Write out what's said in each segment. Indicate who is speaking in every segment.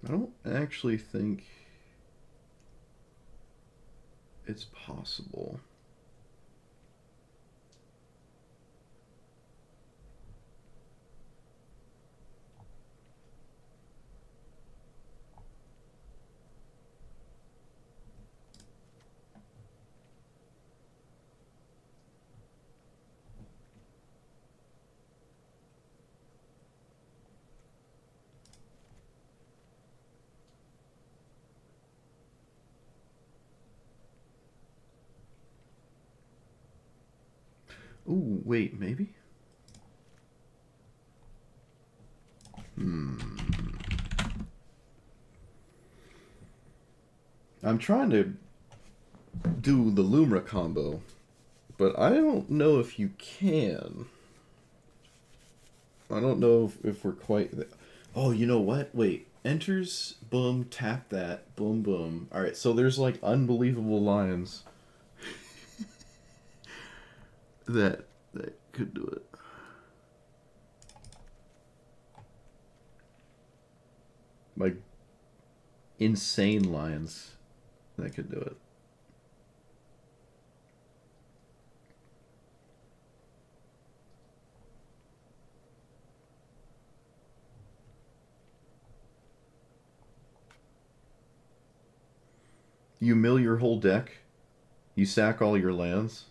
Speaker 1: I don't actually think it's possible. Ooh, wait, maybe? Hmm. I'm trying to do the Lumra combo, but I don't know if you can. I don't know if we're quite there. Oh, you know what? Wait. Enters, boom, tap that, boom, boom. Alright, so there's like unbelievable lines that could do it. Like insane lines that could do it. You mill your whole deck, you sack all your lands.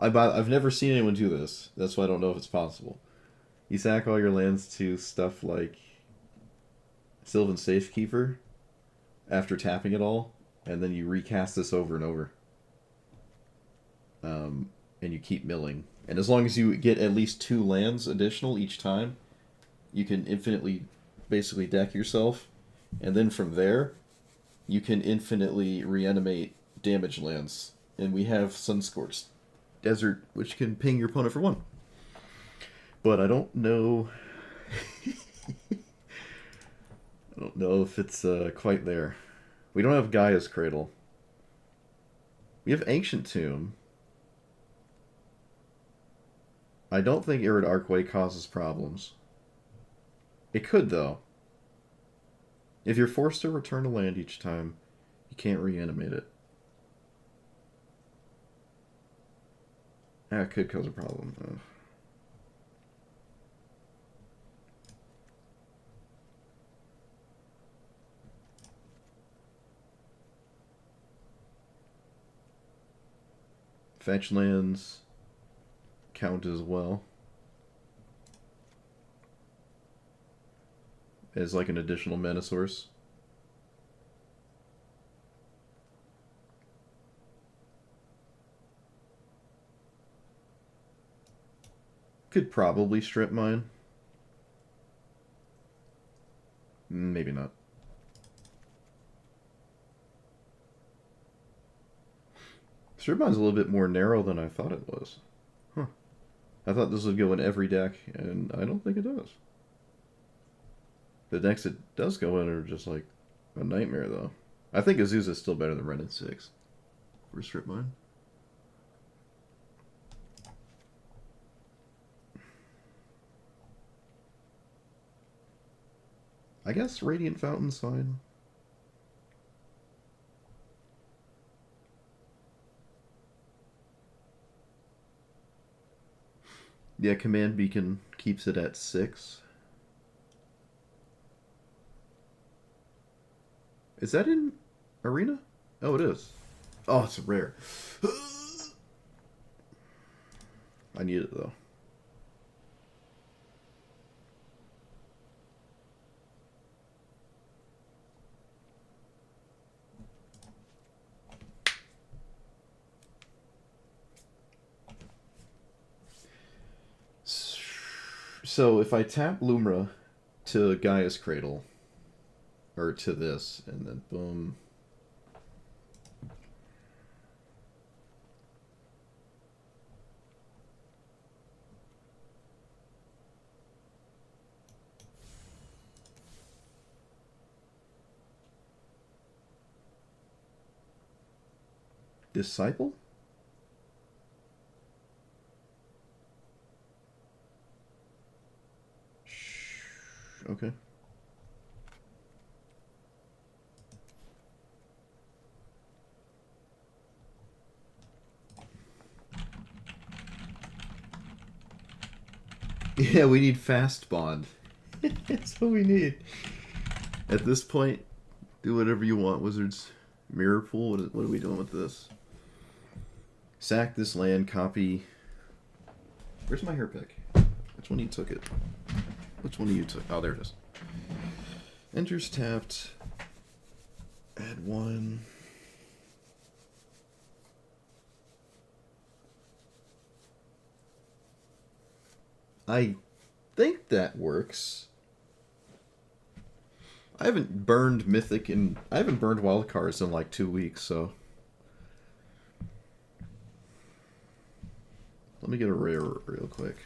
Speaker 1: I've never seen anyone do this. That's why I don't know if it's possible. You sack all your lands to stuff like Sylvan Safekeeper after tapping it all, and then you recast this over and over. And you keep milling. And as long as you get at least 2 lands additional each time, you can infinitely basically deck yourself. And then from there, you can infinitely reanimate damage lands. And we have Sunscorched Desert, which can ping your opponent for 1. But I don't know. I don't know if it's quite there. We don't have Gaia's Cradle. We have Ancient Tomb. I don't think Arid Arcway causes problems. It could, though. If you're forced to return a land each time, you can't reanimate it. That could cause a problem. Ugh. Fetch lands count as well as like an additional mana source. Could probably strip mine. Maybe not. Strip mine's a little bit more narrow than I thought it was. Huh. I thought this would go in every deck, and I don't think it does. The decks it does go in are just like a nightmare, though. I think Azusa's still better than Red and 6 for strip mine. I guess Radiant Fountain's fine. Yeah, Command Beacon keeps it at 6. Is that in Arena? Oh, it is. Oh, it's rare. I need it, though. So if I tap Lumra to Gaia's Cradle, or to this, and then boom. Disciple? Okay. Yeah, we need fast bond. That's what we need. At this point, do whatever you want, Wizards. Mirror pool, what are we doing with this? Sack this land, copy. Where's my hair pick? Which one of you took it? Which one of you took? Oh, there it is. Enters tapped. Add one. I think that works. I haven't burned Mythic and I haven't burned wild cards in like 2 weeks, so let me get a rare real quick.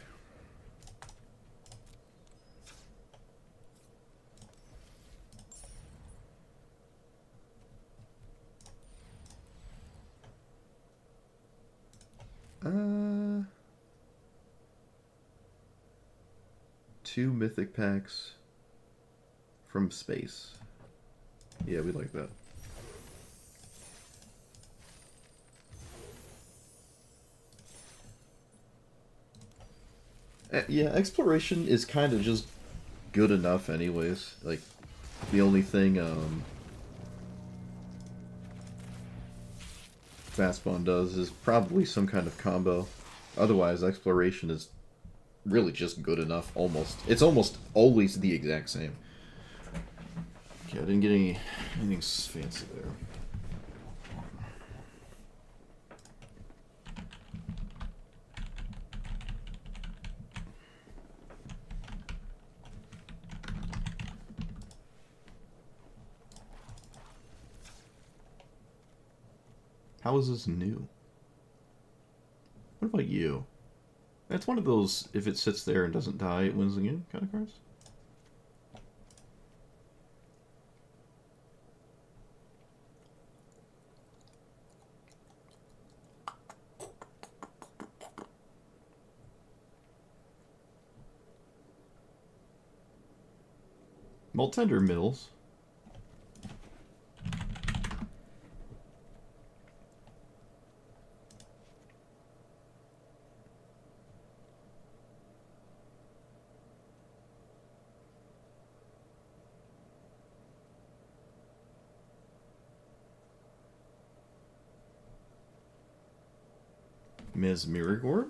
Speaker 1: Two Mythic packs from space. Yeah, we like that. Yeah, exploration is kind of just good enough anyways. Like, the only thing Fastbond does is probably some kind of combo. Otherwise, exploration is really just good enough, almost. It's almost always the exact same. Okay, I didn't get anything fancy there. How is this new? What about you? It's one of those, if it sits there and doesn't die, it wins the game kind of cards. Maltender Mills. Ms. Miragor.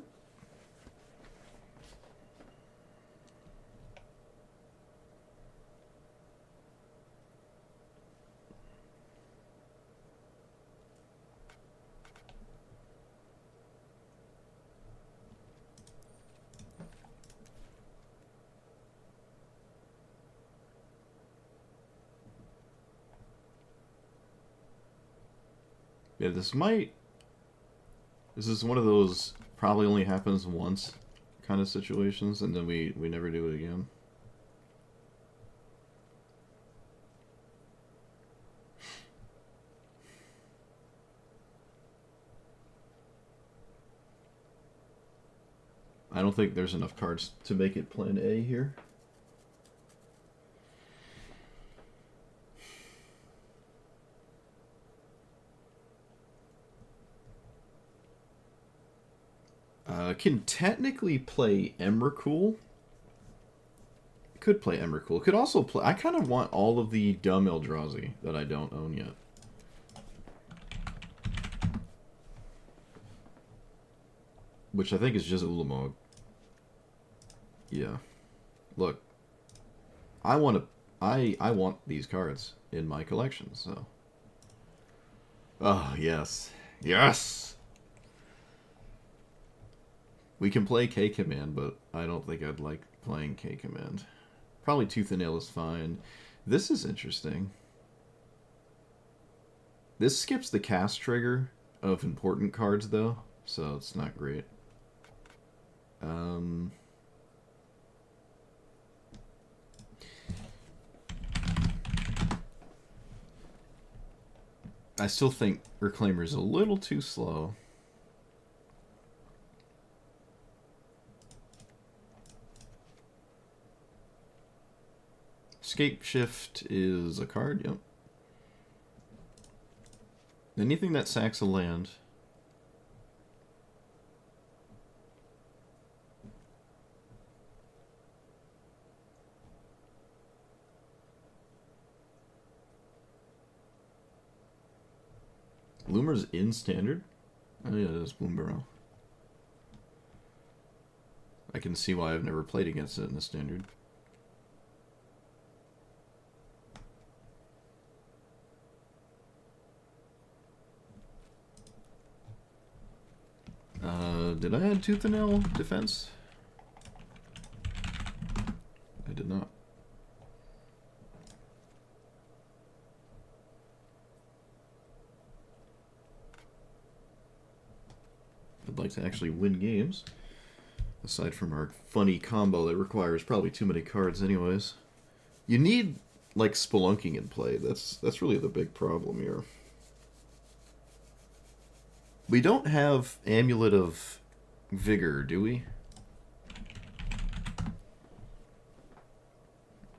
Speaker 1: Yeah, this is one of those probably only happens once kind of situations, and then we never do it again. I don't think there's enough cards to make it plan A here. Can technically play Emrakul. Could play Emrakul. Could also play... I kind of want all of the dumb Eldrazi that I don't own yet. Which I think is just Ulamog. Yeah. Look. I want these cards in my collection, so... Oh, yes. Yes! We can play K-Command, but I don't think I'd like playing K-Command. Probably Tooth and Nail is fine. This is interesting. This skips the cast trigger of important cards, though, so it's not great. I still think Reclaimer is a little too slow. Scape Shift is a card, yep. Anything that sacks a land. Loomer's in standard? Oh yeah, it is Bloom Barrel. I can see why I've never played against it in the standard. Did I add Tooth and Nail defense? I did not. I'd like to actually win games. Aside from our funny combo that requires probably too many cards anyways. You need, like, spelunking in play. That's really the big problem here. We don't have Amulet of Vigor, do we?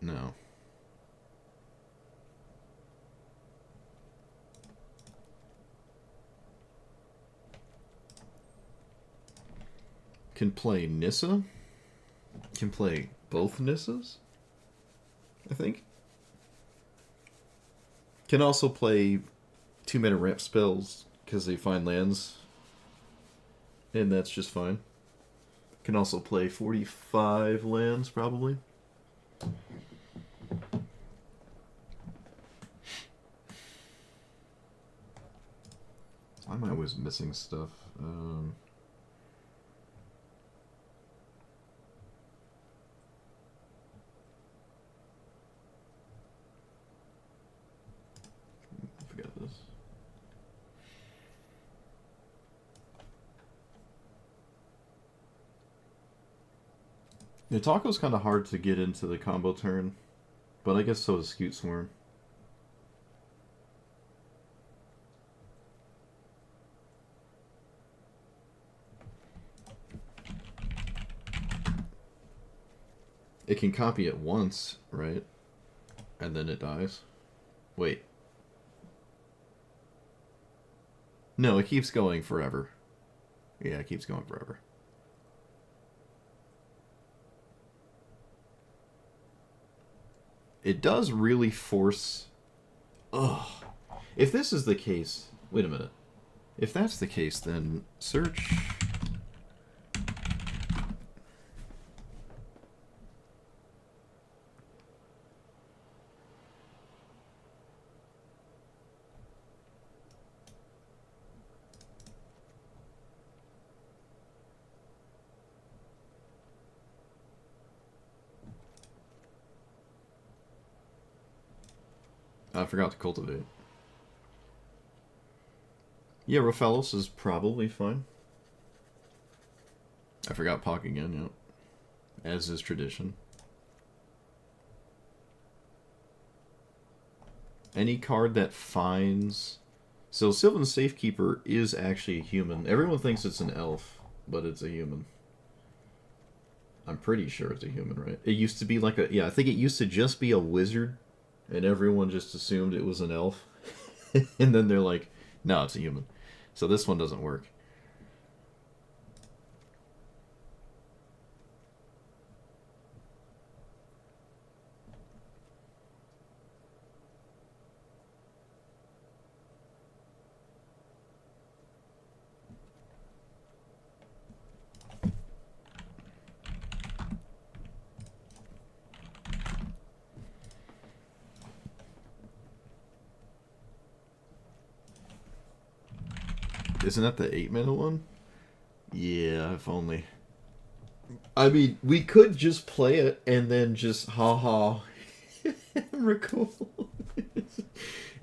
Speaker 1: No. Can play Nissa. Can play both Nissas, I think. Can also play 2-mana ramp spells because they find lands. And that's just fine. Can also play 45 lands, probably. Why am I always missing stuff? I forgot this. Yeah, Taco's kind of hard to get into the combo turn, but I guess so is Scute Swarm. It can copy it once, right? And then it dies. Wait. No, it keeps going forever. Yeah, it keeps going forever. It does really force... Ugh. If this is the case... Wait a minute. If that's the case, then search... I forgot to cultivate. Yeah, Raphalos is probably fine. I forgot Pock again, yep. As is tradition. Any card that finds... So Sylvan Safekeeper is actually a human. Everyone thinks it's an elf, but it's a human. I'm pretty sure it's a human, right? It used to be like a... Yeah, I think it used to just be a wizard, and everyone just assumed it was an elf. And then they're like, no, it's a human. So this one doesn't work. Isn't that the 8-mana one? Yeah, if only. I mean, we could just play it and then just haha. Emrakul.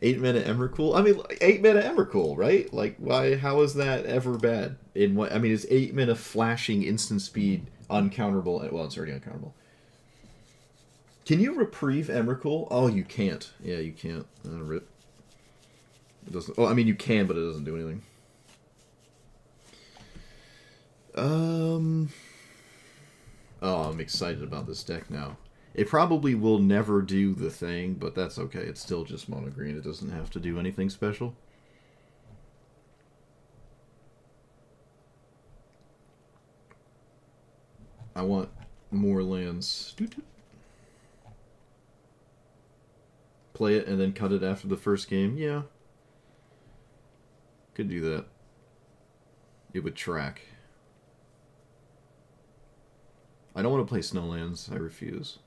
Speaker 1: 8-mana Emrakul? I mean, 8-mana Emrakul, right? Like, why? How is that ever bad? In what? I mean, it's 8-mana flashing instant speed uncounterable. Well, it's already uncounterable. Can you reprieve Emrakul? Oh, you can't. Yeah, you can't. Rip. It doesn't. Oh, I mean, you can, but it doesn't do anything. Oh, I'm excited about this deck now. It probably will never do the thing, but that's okay. It's still just mono green. It doesn't have to do anything special. I want more lands. Play it and then cut it after the first game. Yeah. Could do that. It would track. I don't want to play Snowlands. I refuse.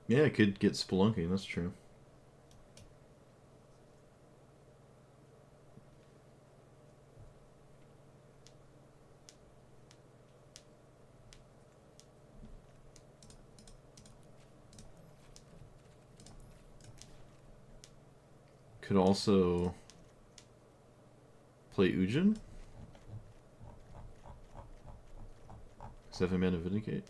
Speaker 1: Yeah, it could get Spelunking, that's true. Could also play Ujin. 7 mana Vindicate.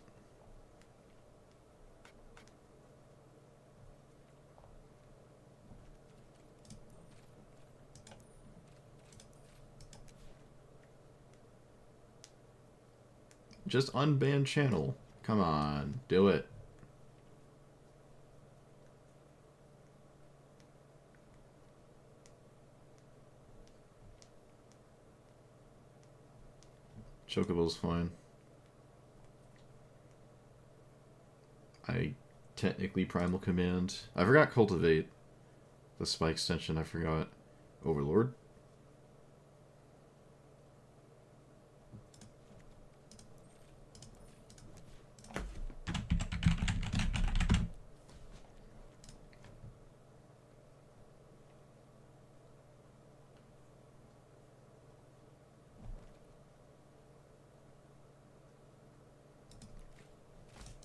Speaker 1: Just unban channel. Come on, do it. Chocobo's fine. I technically Primal Command. I forgot Cultivate. The spike extension I forgot. Overlord.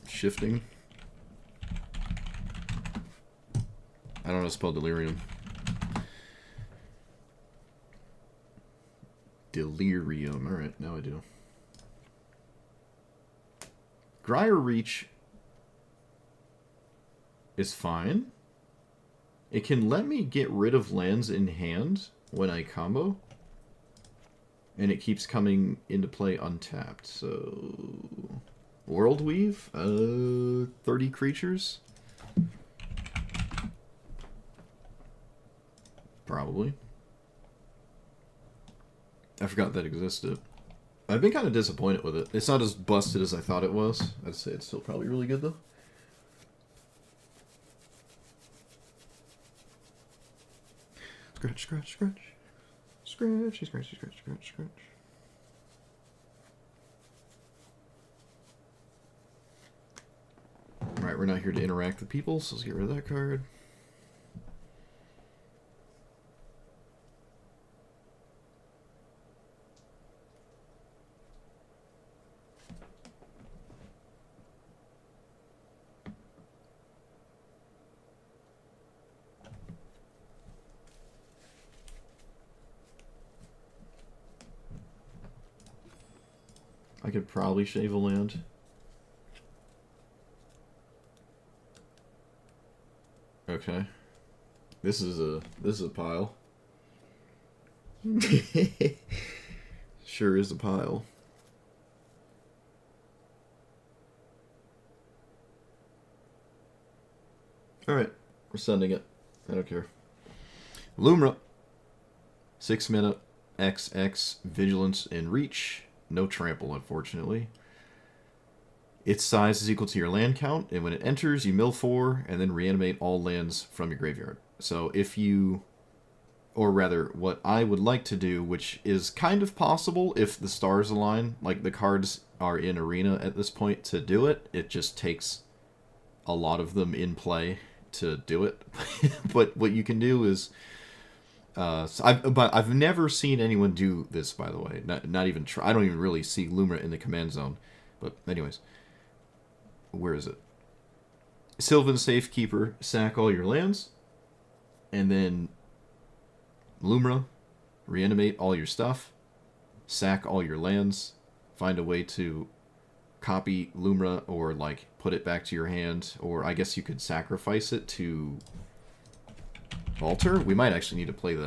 Speaker 1: Shifting. I don't know how to spell delirium. Delirium. Alright, now I do. Grier Reach is fine. It can let me get rid of lands in hand when I combo. And it keeps coming into play untapped, so... World Weave? 30 creatures? Probably. I forgot that existed. I've been kind of disappointed with it. It's not as busted as I thought it was. I'd say it's still probably really good, though. Scratch, scratch, scratch. Scratchy, scratchy, scratch, scratch, scratch. Alright, we're not here to interact with people, so let's get rid of that card. I could probably shave a land. Okay. This is a pile. Sure is a pile. Alright, we're sending it. I don't care. Lumra. 6 mana, XX, Vigilance, and Reach. No trample, unfortunately. Its size is equal to your land count, and when it enters, you mill 4, and then reanimate all lands from your graveyard. So if you... Or rather, what I would like to do, which is kind of possible if the stars align, like the cards are in Arena at this point to do it, it just takes a lot of them in play to do it. But what you can do is... but I've never seen anyone do this, by the way. Not even try. I don't even really see Lumra in the command zone. But anyways, where is it? Sylvan Safekeeper, sack all your lands, and then Lumra, reanimate all your stuff, sack all your lands, find a way to copy Lumra or like put it back to your hand, or I guess you could sacrifice it to altar. We might actually need to play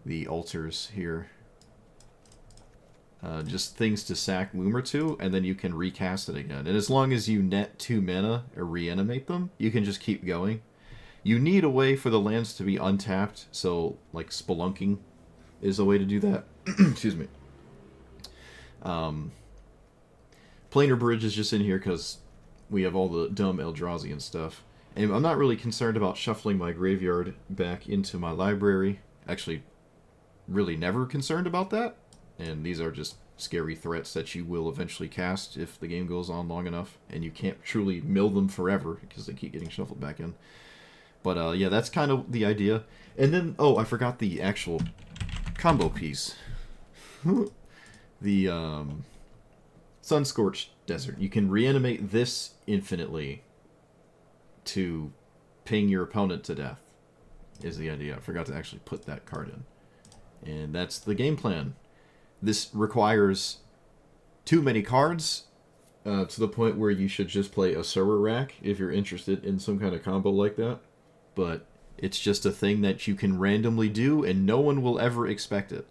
Speaker 1: the altars here. Just things to sack Loomer to, and then you can recast it again. And as long as you net 2 mana or reanimate them, you can just keep going. You need a way for the lands to be untapped, so like spelunking is a way to do that. Excuse me. Planar Bridge is just in here because we have all the dumb Eldrazi and stuff. And I'm not really concerned about shuffling my graveyard back into my library. Actually, really never concerned about that. And these are just scary threats that you will eventually cast if the game goes on long enough. And you can't truly mill them forever because they keep getting shuffled back in. But yeah, that's kind of the idea. And then, oh, I forgot the actual combo piece. The Sunscorched Desert. You can reanimate this infinitely to ping your opponent to death, is the idea. I forgot to actually put that card in. And that's the game plan. This requires too many cards to the point where you should just play a server rack if you're interested in some kind of combo like that. But it's just a thing that you can randomly do and no one will ever expect it.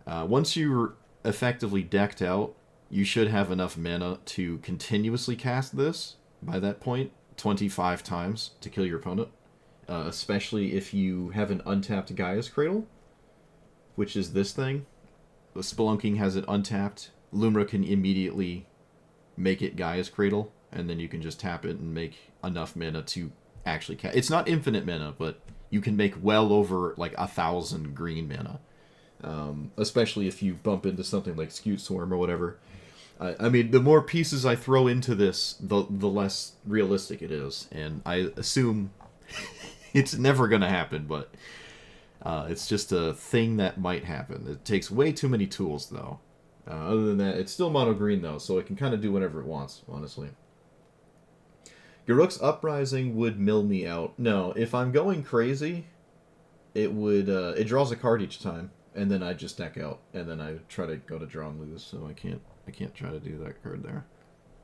Speaker 1: Once you're effectively decked out, you should have enough mana to continuously cast this by that point 25 times to kill your opponent. Especially if you have an untapped Gaia's Cradle, which is this thing. The Spelunking has it untapped. Lumra can immediately make it Gaia's Cradle, and then you can just tap it and make enough mana to actually cast. It's not infinite mana, but you can make well over like 1,000 green mana. Especially if you bump into something like Skewed Swarm or whatever. I mean, the more pieces I throw into this, the less realistic it is. And I assume it's never going to happen, but it's just a thing that might happen. It takes way too many tools, though. Other than that, it's still mono green, though, so it can kind of do whatever it wants, honestly. Garruk's Uprising would mill me out. No, if I'm going crazy, it would. It draws a card each time, and then I just deck out, and then I try to go to draw and lose. So I can't try to do that card there,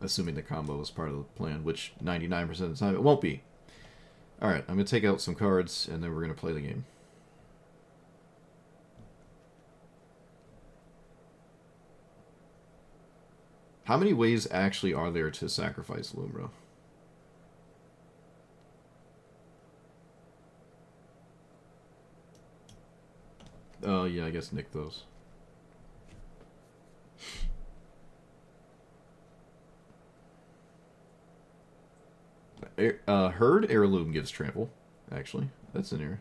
Speaker 1: assuming the combo is part of the plan, which 99% of the time it won't be. All right, I'm gonna take out some cards, and then we're gonna play the game. How many ways actually are there to sacrifice Lumra? Oh, yeah, I guess nick those. Herd Heirloom gives trample, actually. That's in here.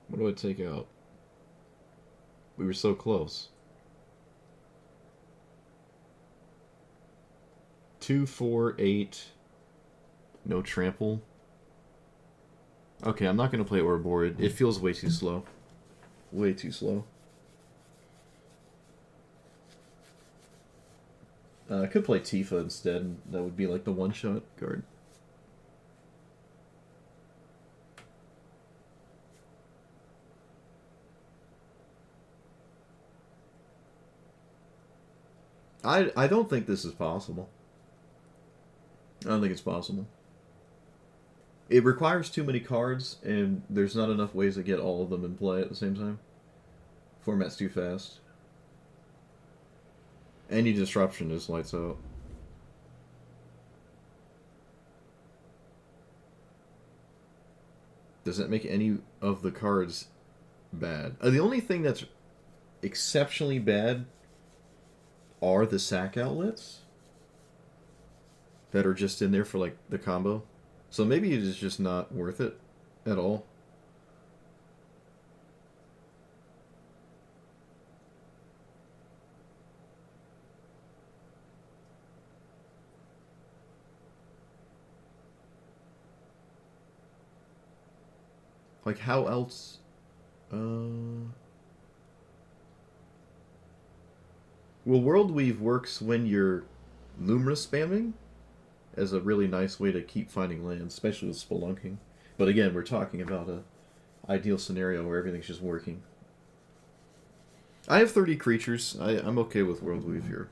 Speaker 1: What do I take out? We were so close. 2, 4, 8. No trample. Okay, I'm not going to play Ouroboros. It feels way too slow. Way too slow. I could play Tifa instead, and that would be like the one-shot card. I don't think this is possible. I don't think it's possible. It requires too many cards, and there's not enough ways to get all of them in play at the same time. Format's too fast. Any disruption just lights out. Does that make any of the cards bad? The only thing that's exceptionally bad are the sack outlets. that are just in there for like the combo. So maybe it is just not worth it at all. Like how else? Well, World Weave works when you're Lumra spamming as a really nice way to keep finding lands, especially with spelunking. But again, we're talking about a ideal scenario where everything's just working. I have 30 creatures. I'm okay with World Weave here.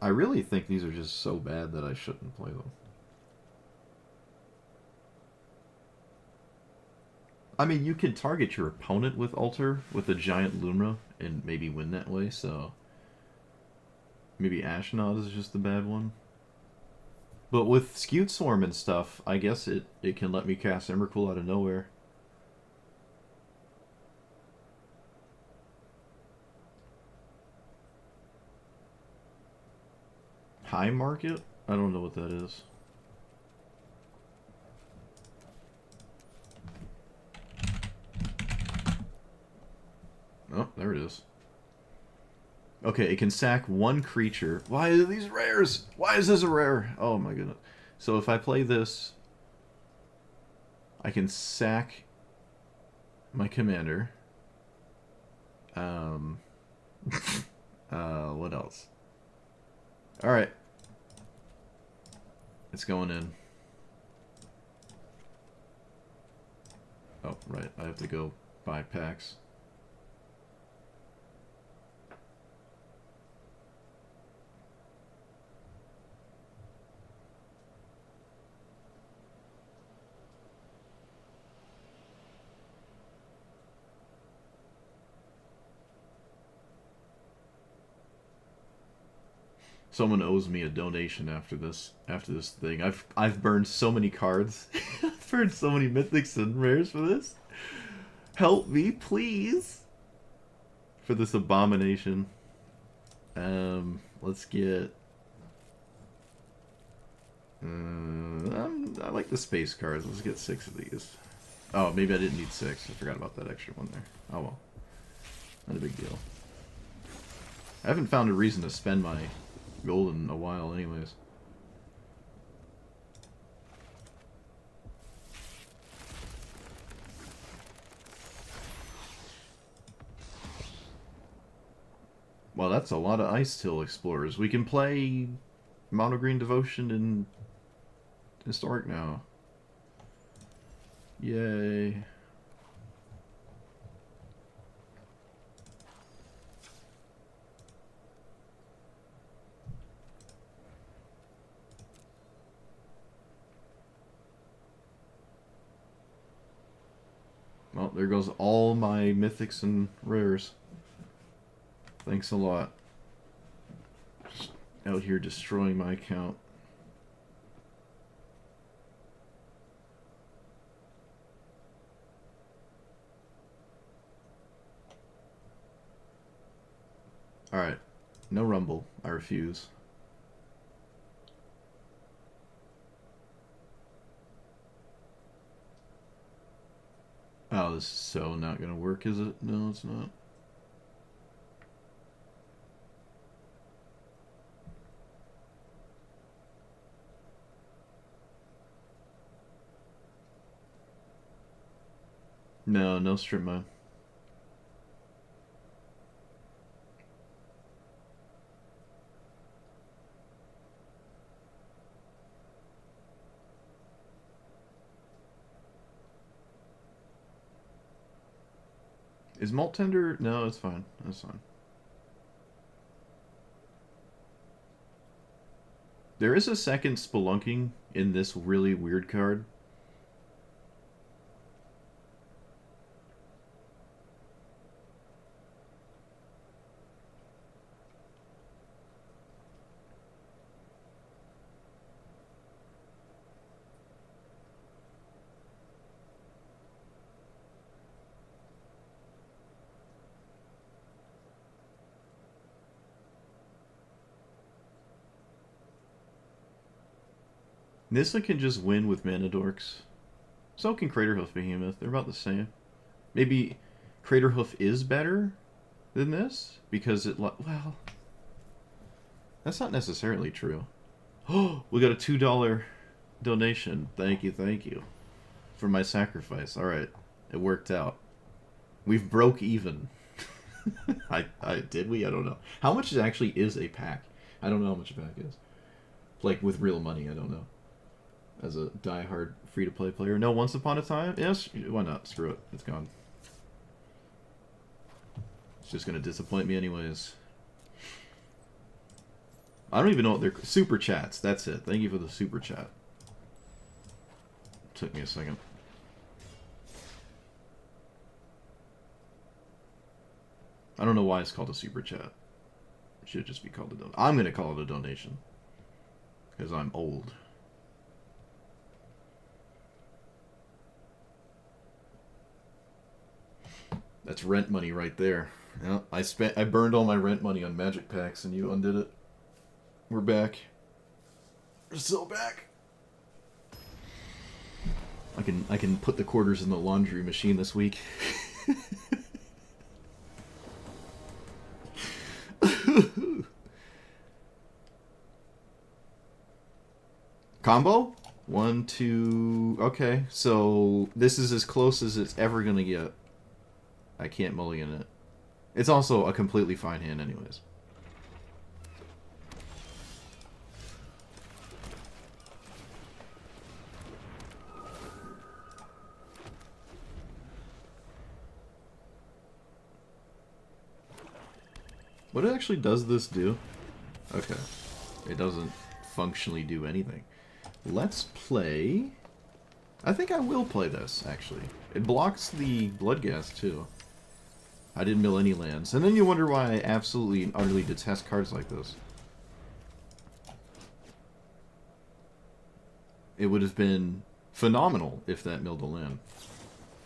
Speaker 1: I really think these are just so bad that I shouldn't play them. I mean, you can target your opponent with Alter with a giant Lumra and maybe win that way, so maybe Ashnod is just the bad one. But with Skewed Swarm and stuff, I guess it can let me cast Emrakul out of nowhere. High Market? I don't know what that is. Oh, there it is. Okay, it can sack one creature. Why are these rares? Why is this a rare? Oh my goodness. So if I play this, I can sack my commander. What else? Alright. It's going in. Oh, right. I have to go buy packs. Someone owes me a donation after this thing. I've burned so many cards. I've burned so many mythics and rares for this. Help me, please. For this abomination. Let's get I like the space cards. Let's get 6 of these. Oh, maybe I didn't need 6. I forgot about that extra one there. Oh well. Not a big deal. I haven't found a reason to spend my gold in a while anyways. Well, that's a lot of Ice Till Explorers. We can play Mono Green Devotion in Historic now. Yay. Well, there goes all my mythics and rares. Thanks a lot. Just out here destroying my account. Alright. No rumble. I refuse. Oh, this is so not gonna work, is it? No, it's not. No, no strip mine. Is malt tender? No, it's fine. That's fine. There is a second spelunking in this really weird card. Nissa can just win with Mana Dorks. So can Craterhoof Behemoth. They're about the same. Maybe Craterhoof is better than this? Because it... Well... That's not necessarily true. Oh, we got a $2 donation. Thank you. For my sacrifice. Alright. It worked out. We've broke even. Did we? I don't know. How much actually is a pack? I don't know how much a pack is. Like, with real money, I don't know. As a die-hard free-to-play player. No, Once Upon a Time? Yes, why not? Screw it. It's gone. It's just gonna disappoint me anyways. I don't even know what they're... Super chats, that's it. Thank you for the super chat. Took me a second. I don't know why it's called a super chat. It should just be called a donation. I'm gonna call it a donation. Because I'm old. That's rent money right there. Yeah, I burned all my rent money on magic packs and you undid it. We're back. We're still back. I can put the quarters in the laundry machine this week. Combo? 1, 2... Okay, so this is as close as it's ever gonna get. I can't mulligan it. It's also a completely fine hand anyways. What actually does this do? Okay. It doesn't functionally do anything. Let's play... I think I will play this, actually. It blocks the Bloodghast, too. I didn't mill any lands. And then you wonder why I absolutely and utterly detest cards like this. It would have been phenomenal if that milled a land.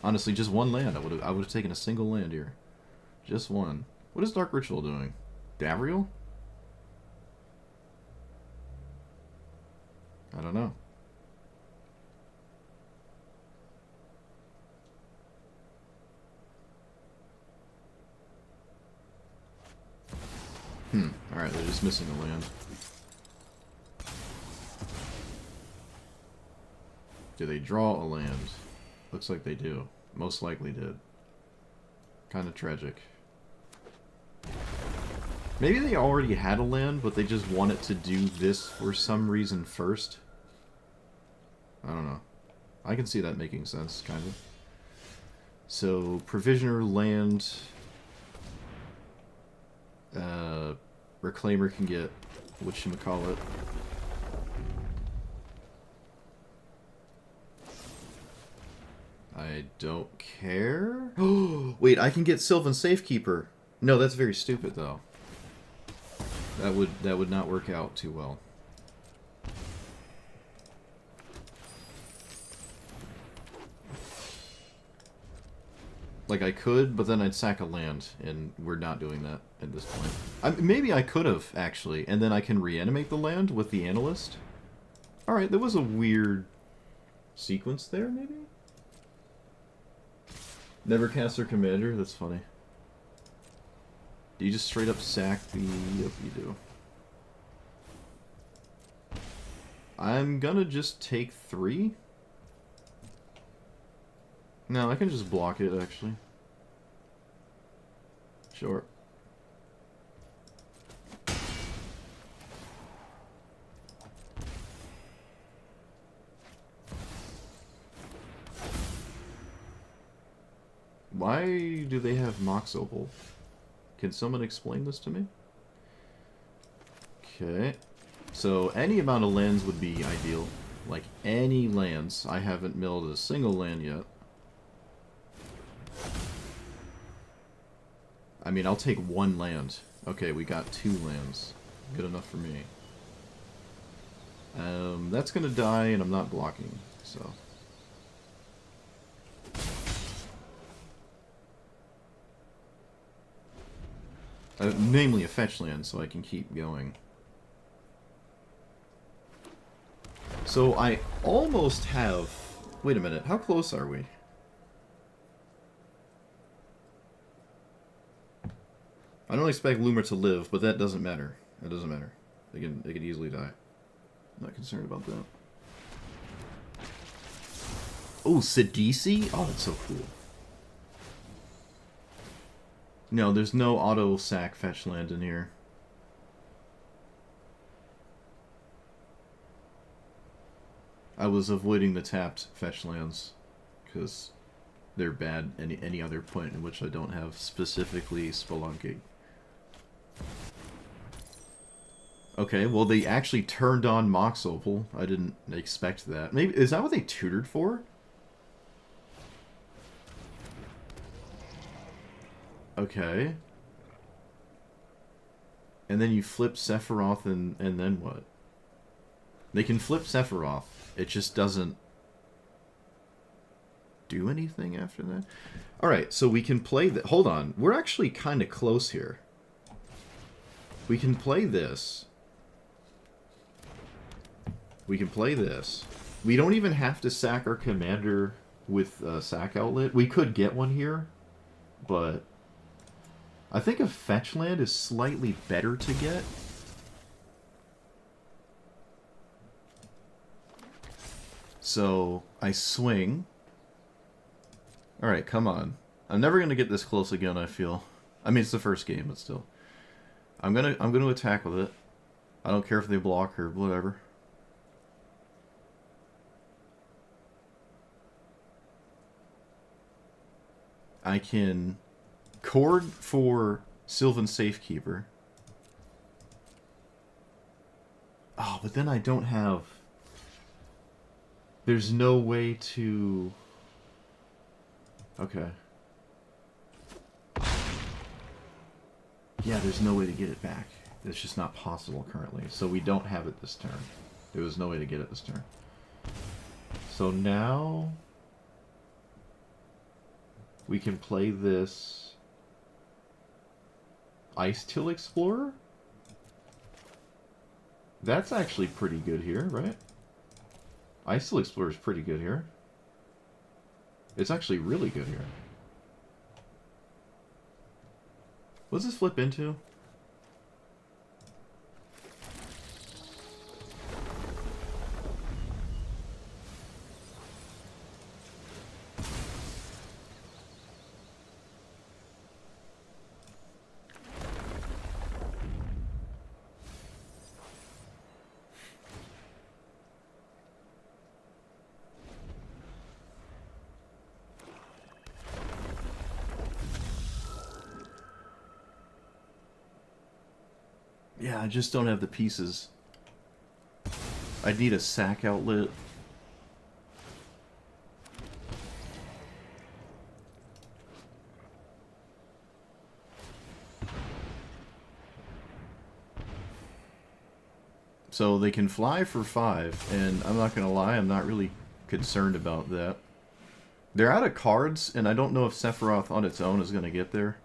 Speaker 1: Honestly, just one land. I would have taken a single land here. Just one. What is Dark Ritual doing? Davriel? I don't know. Alright, they're just missing a land. Do they draw a land? Looks like they do. Most likely did. Kind of tragic. Maybe they already had a land, but they just wanted to do this for some reason first. I don't know. I can see that making sense, kind of. So, Provisioner land... Reclaimer can get whatchamacallit. I don't care. Wait, I can get Sylvan Safekeeper. No, that's very stupid though. That would not work out too well. Like, I could, but then I'd sack a land, and we're not doing that at this point. Maybe I could have, actually, and then I can reanimate the land with the Analyst. Alright, there was a weird sequence there, maybe? Never cast their commander? That's funny. Do you just straight up sack the... Yep, you do. I'm gonna just take 3. No, I can just block it, actually. Sure. Why do they have Mox Opal? Can someone explain this to me? Okay. So any amount of lands would be ideal. Like any lands. I haven't milled a single land yet. I mean, I'll take one land. Okay, we got 2 lands. Good enough for me. That's gonna die, and I'm not blocking, so... namely a fetch land, so I can keep going. So I almost have... Wait a minute, how close are we? I don't expect Loomer to live, but that doesn't matter. That doesn't matter. They can easily die. I'm not concerned about that. Oh, Sidisi? Oh, that's so cool. No, there's no auto-sack fetch land in here. I was avoiding the tapped fetch lands, because they're bad any other point in which I don't have specifically Spelunking. Okay, well they actually turned on Mox Opal. I didn't expect that. Maybe is that what they tutored for? Okay. And then you flip Sephiroth and then what? They can flip Sephiroth. It just doesn't do anything after that. Alright, so we can play that. Hold on. We're actually kind of close here. We can play this. We can play this. We don't even have to sack our commander with a sack outlet. We could get one here, but I think a fetch land is slightly better to get. So I swing. Alright, come on. I'm never gonna get this close again, I feel. I mean, it's the first game, but still. I'm gonna attack with it. I don't care if they block or whatever. I can cord for Sylvan Safekeeper. Oh, but then I don't have... There's no way to... Okay. Yeah, there's no way to get it back. It's just not possible currently. So we don't have it this turn. There was no way to get it this turn. So now... we can play this... Ice Till Explorer? That's actually pretty good here, right? Ice Till Explorer is pretty good here. It's actually really good here. What does this flip into? Yeah, I just don't have the pieces. I'd need a sack outlet. So they can fly for 5, and I'm not gonna lie, I'm not really concerned about that. They're out of cards, and I don't know if Sephiroth on its own is gonna get there.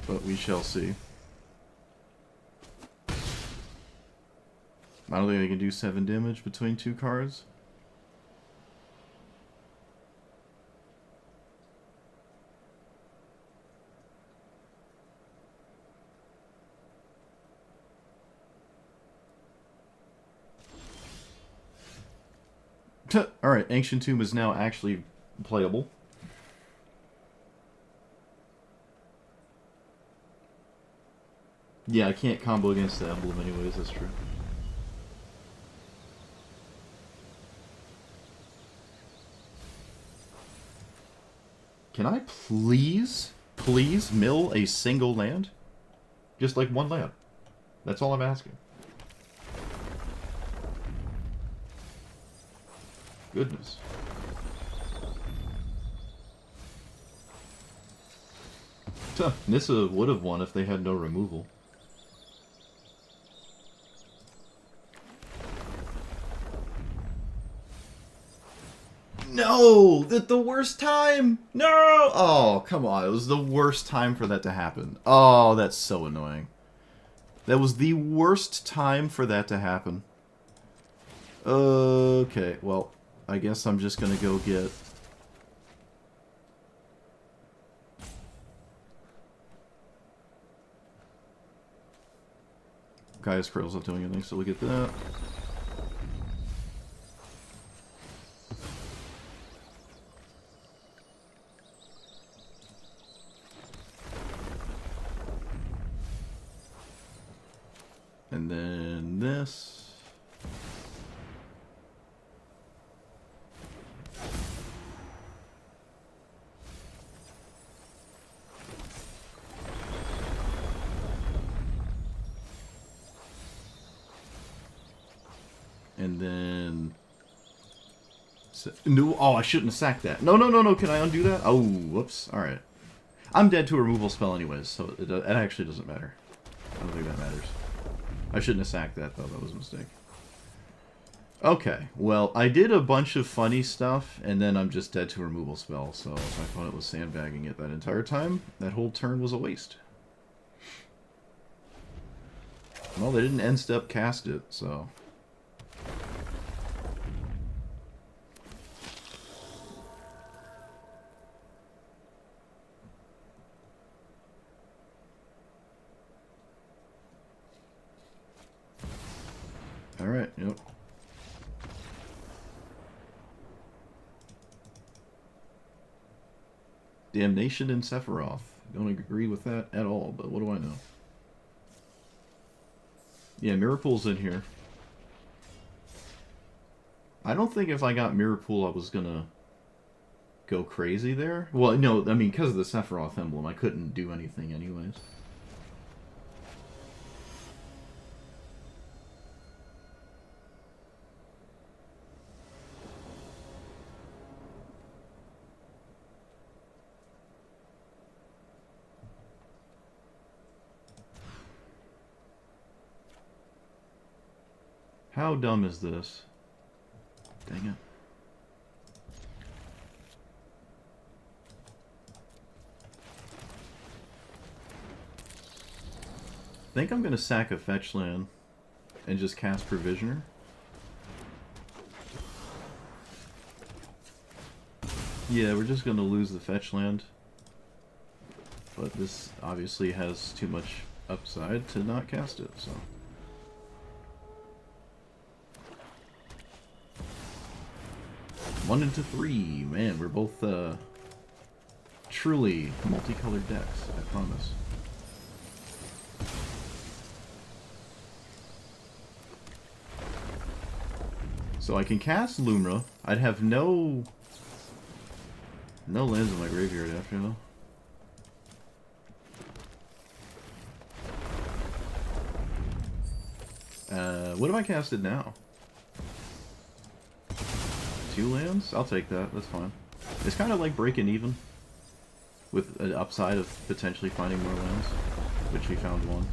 Speaker 1: But we shall see. I don't think I can do 7 damage between 2 cards. Alright, Ancient Tomb is now actually playable. Yeah, I can't combo against the emblem anyways, that's true. Can I please mill a single land? Just like one land. That's all I'm asking. Goodness. Huh, Nissa would have won if they had no removal. No! The worst time! No! Oh, come on. It was the worst time for that to happen. Oh, that's so annoying. That was the worst time for that to happen. Okay, well, I guess I'm just gonna go get... Gaia's Krill's not doing anything, so we'll get that. And then this. And then... No, oh, I shouldn't have sacked that. No, no, no, no, can I undo that? Oh, whoops, alright. I'm dead to a removal spell anyways, so it actually doesn't matter. I don't think that matters. I shouldn't have sacked that, though. That was a mistake. Okay, well, I did a bunch of funny stuff, and then I'm just dead to a removal spell, so if I thought it was sandbagging it that entire time, that whole turn was a waste. Well, they didn't end-step cast it, so... Alright, yep. Damnation in Sephiroth. Don't agree with that at all, but what do I know? Yeah, Mirrorpool's in here. I don't think if I got Mirrorpool I was gonna go crazy there. Well, no, I mean, because of the Sephiroth emblem, I couldn't do anything anyways. How dumb is this? Dang it. I think I'm going to sack a fetch land and just cast Provisioner. Yeah, we're just going to lose the fetch land. But this obviously has too much upside to not cast it, so... 1 into 3. Man, we're both truly multicolored decks, I promise. So I can cast Lumra. I'd have no lands in my graveyard after, though. What have I casted now? 2 lands? I'll take that, that's fine. It's kind of like breaking even, with an upside of potentially finding more lands, which we found 1.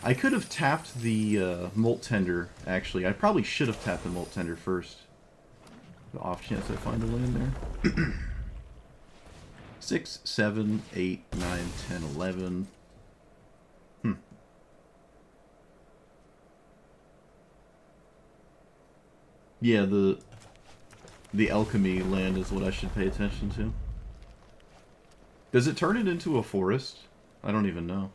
Speaker 1: I could have tapped the Molt Tender, actually. I probably should have tapped the Molt Tender first. The off chance I find a land there. 6, 7, 8, 9, 10, 11. Yeah, the alchemy land is what I should pay attention to. Does it turn it into a forest? I don't even know.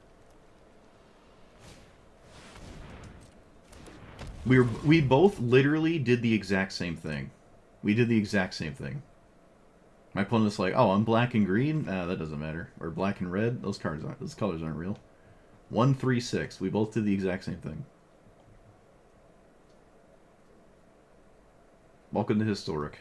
Speaker 1: We both literally did the exact same thing. We did the exact same thing. My opponent's like, oh, I'm black and green? Ah, that doesn't matter. Or black and red? Those colors aren't real. 1, 3, 6. We both did the exact same thing. Welcome to Historic.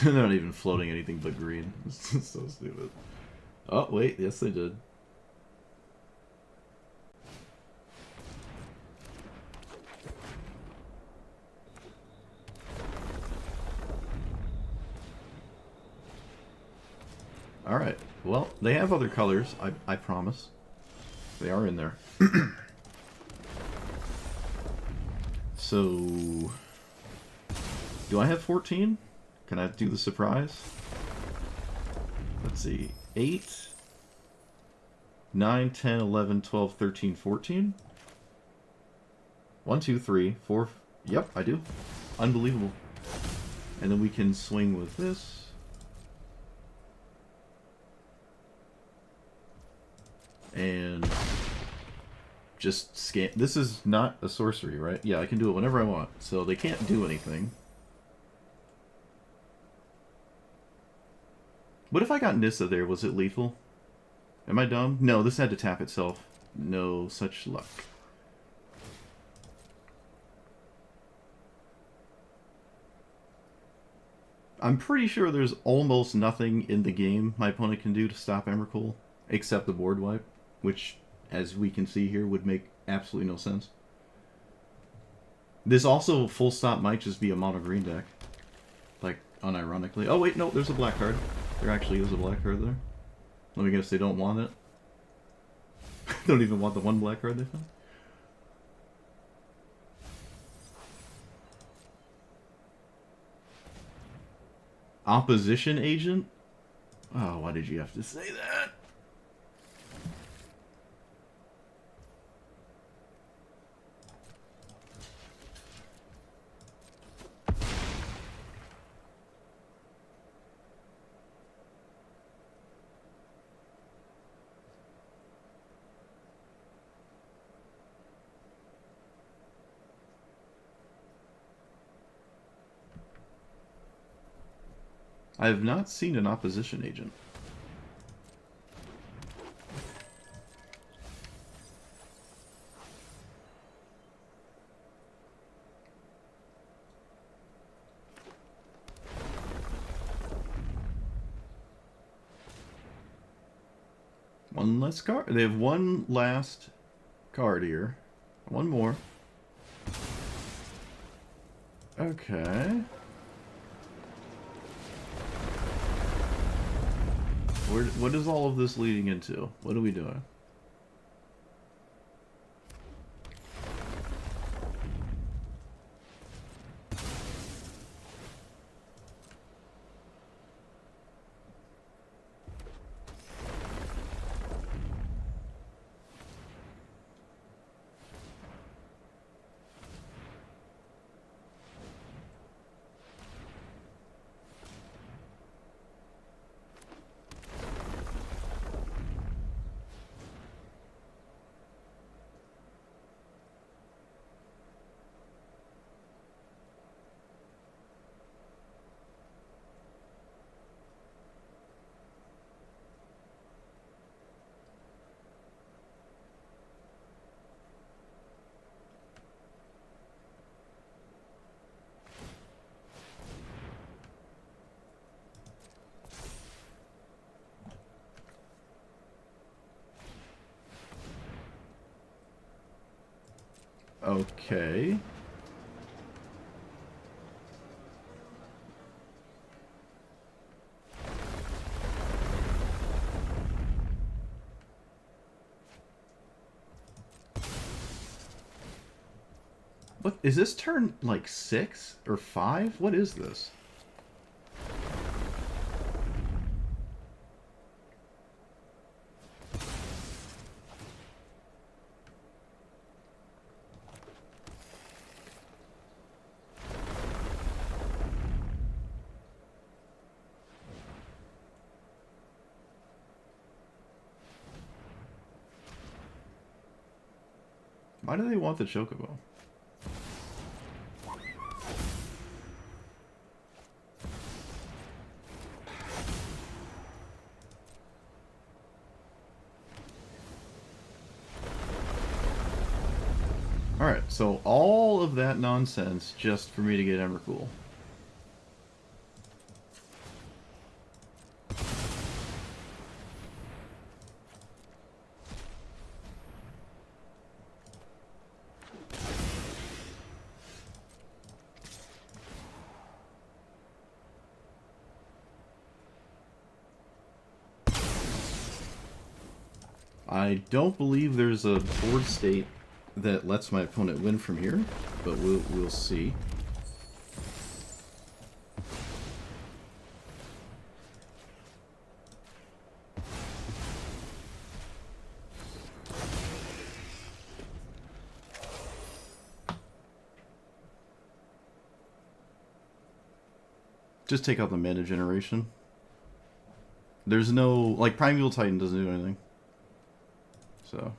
Speaker 1: They're not even floating anything but green. It's so stupid. Oh, wait. Yes, they did. Alright. Well, they have other colors, I promise. They are in there. So... do I have 14? Can I do the surprise? Let's see. 8, 9, 10, 11, 12, 13, 14? 1, 2, 3, 4... Yep, I do. Unbelievable. And then we can swing with this. And just scan. This is not a sorcery, right? Yeah, I can do it whenever I want. So they can't do anything. What if I got Nissa there? Was it lethal? Am I dumb? No, this had to tap itself. No such luck. I'm pretty sure there's almost nothing in the game my opponent can do to stop Emrakul, except the board wipe, which, as we can see here, would make absolutely no sense. This also, full stop, might just be a mono green deck. Like, unironically. Oh, wait, no, there's a black card. There actually is a black card there. Let me guess, they don't want it. Don't even want the one black card they found. Opposition agent? Oh, why did you have to say that? I have not seen an opposition agent. One less card. They have one last card here. One more. Okay. What is all of this leading into? What are we doing? Okay. What is this turn, like 6 or 5? What is this? Why do they want the Chocobo? Alright, so all of that nonsense just for me to get Emrakul. I don't believe there's a board state that lets my opponent win from here, but we'll see. Just take out the mana generation. There's no... like, Primeval Titan doesn't do anything. So...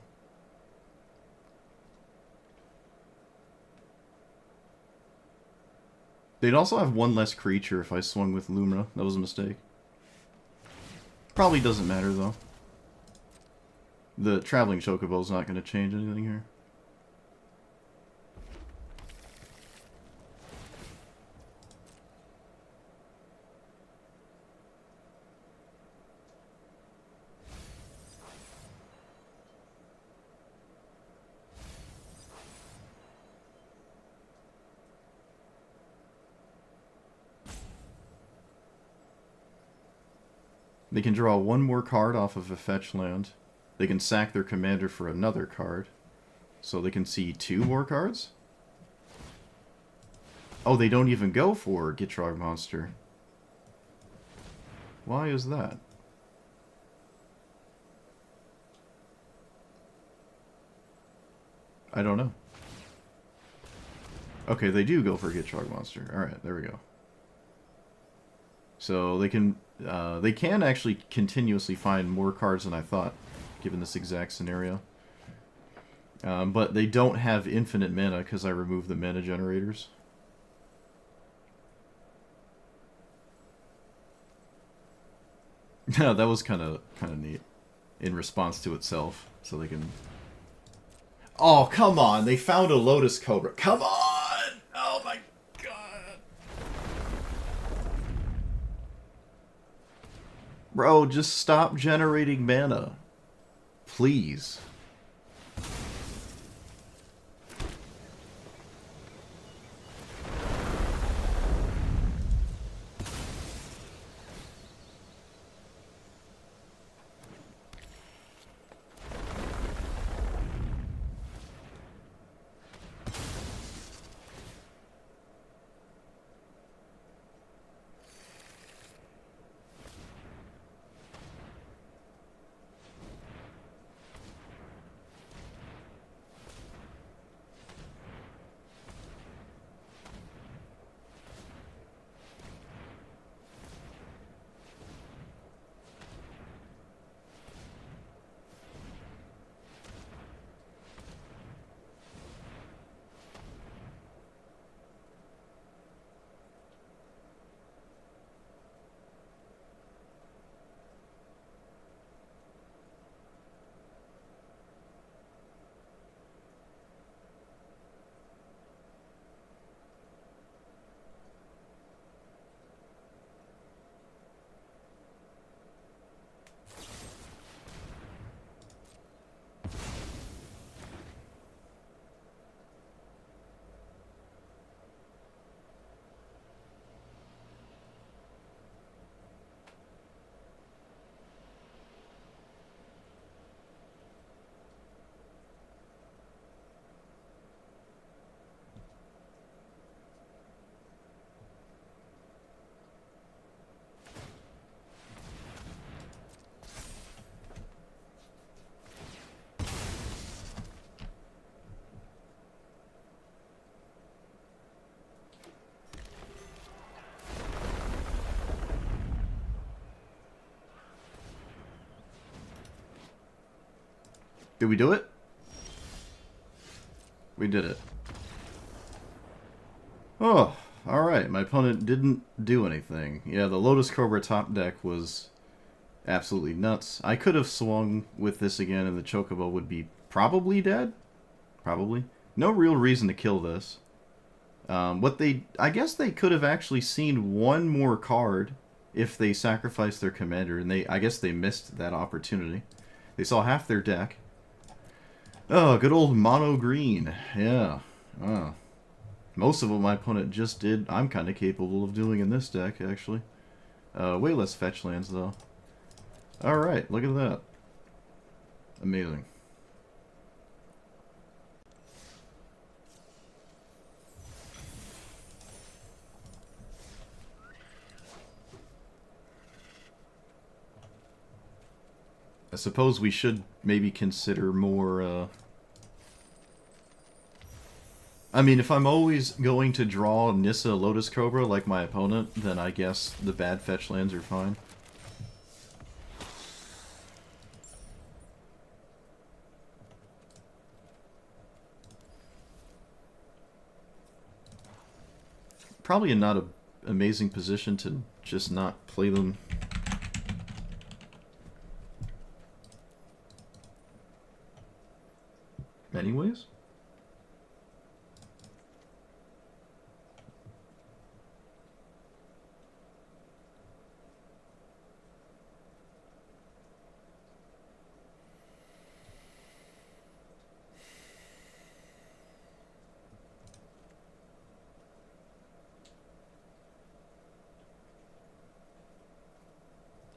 Speaker 1: they'd also have one less creature if I swung with Lumina. That was a mistake. Probably doesn't matter, though. The Traveling Chocobo's not going to change anything here. They can draw one more card off of a fetch land. They can sack their commander for another card. So they can see 2 more cards? Oh, they don't even go for Gitrog Monster. Why is that? I don't know. Okay, they do go for Gitrog Monster. Alright, there we go. So they can actually continuously find more cards than I thought, given this exact scenario. But they don't have infinite mana because I removed the mana generators. Yeah, that was kind of neat. In response to itself, so they can... oh, come on! They found a Lotus Cobra. Come on! Oh my god! Bro, just stop generating mana. Please. Did we do it? We did it. Oh, alright. My opponent didn't do anything. Yeah, the Lotus Cobra top deck was absolutely nuts. I could have swung with this again and the Chocobo would be probably dead. Probably. No real reason to kill this. I guess they could have actually seen one more card if they sacrificed their commander, and I guess they missed that opportunity. They saw half their deck. Oh, good old mono green. Yeah. Oh. Most of what my opponent just did, I'm kind of capable of doing in this deck, actually. Way less fetch lands, though. Alright, look at that. Amazing. I suppose we should maybe consider more, I mean, if I'm always going to draw Nissa Lotus Cobra like my opponent, then I guess the bad fetch lands are fine. Probably not an amazing position to just not play them. Anyways?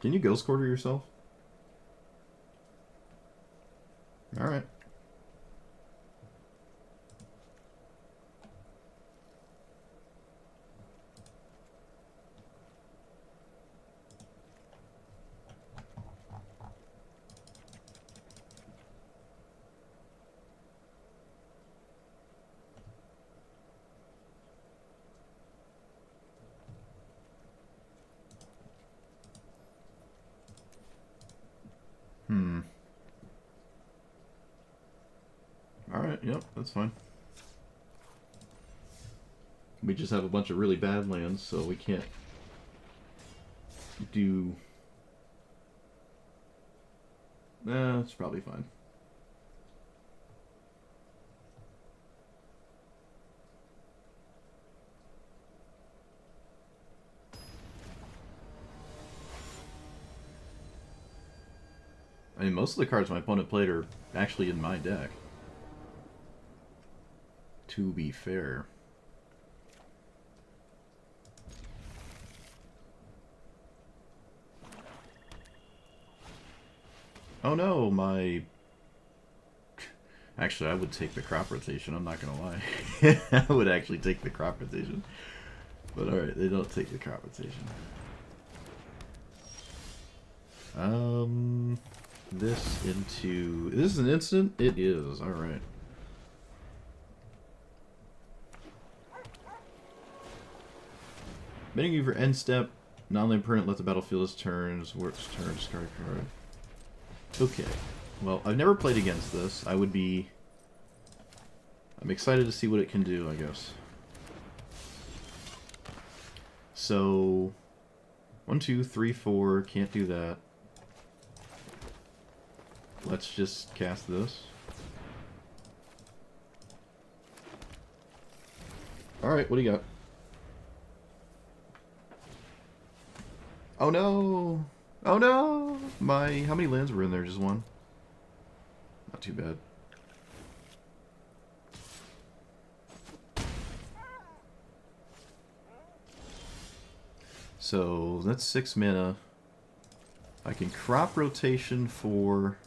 Speaker 1: Can you Ghost Quarter yourself? Alright. Alright, yep, that's fine. We just have a bunch of really bad lands, so we can't do... it's probably fine. I mean, most of the cards my opponent played are actually in my deck. To be fair. Oh no, my... Actually, I would take the crop rotation, I'm not gonna lie. I would actually take the crop rotation. But alright, they don't take the crop rotation. This into... This is an instant? It is, alright. Banning you for end step, non-land permanent, let the battlefield its turns, works turn, discard card. Okay. Well, I've never played against this. I'm excited to see what it can do, I guess. So 1, 2, 3, 4, can't do that. Let's just cast this. Alright, what do you got? Oh no! Oh no! How many lands were in there? Just one? Not too bad. So, that's 6 mana. I can crop rotation for...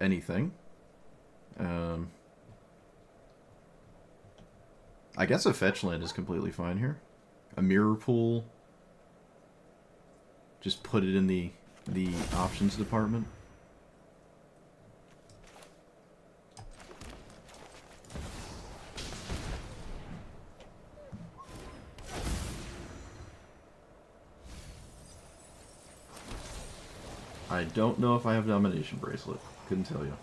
Speaker 1: anything. I guess a fetch land is completely fine here. A mirror pool. Just put it in the options department. I don't know if I have Domination Bracelet. Couldn't tell you.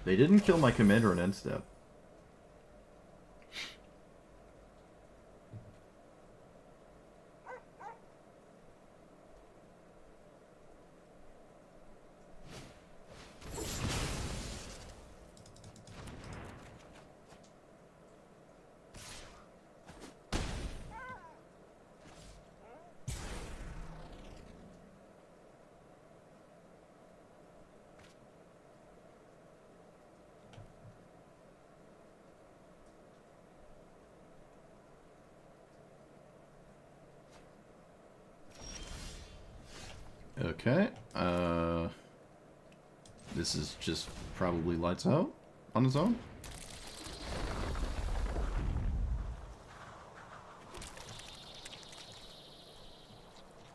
Speaker 1: They didn't kill my commander on end step. Okay. This is just probably lights out on its own.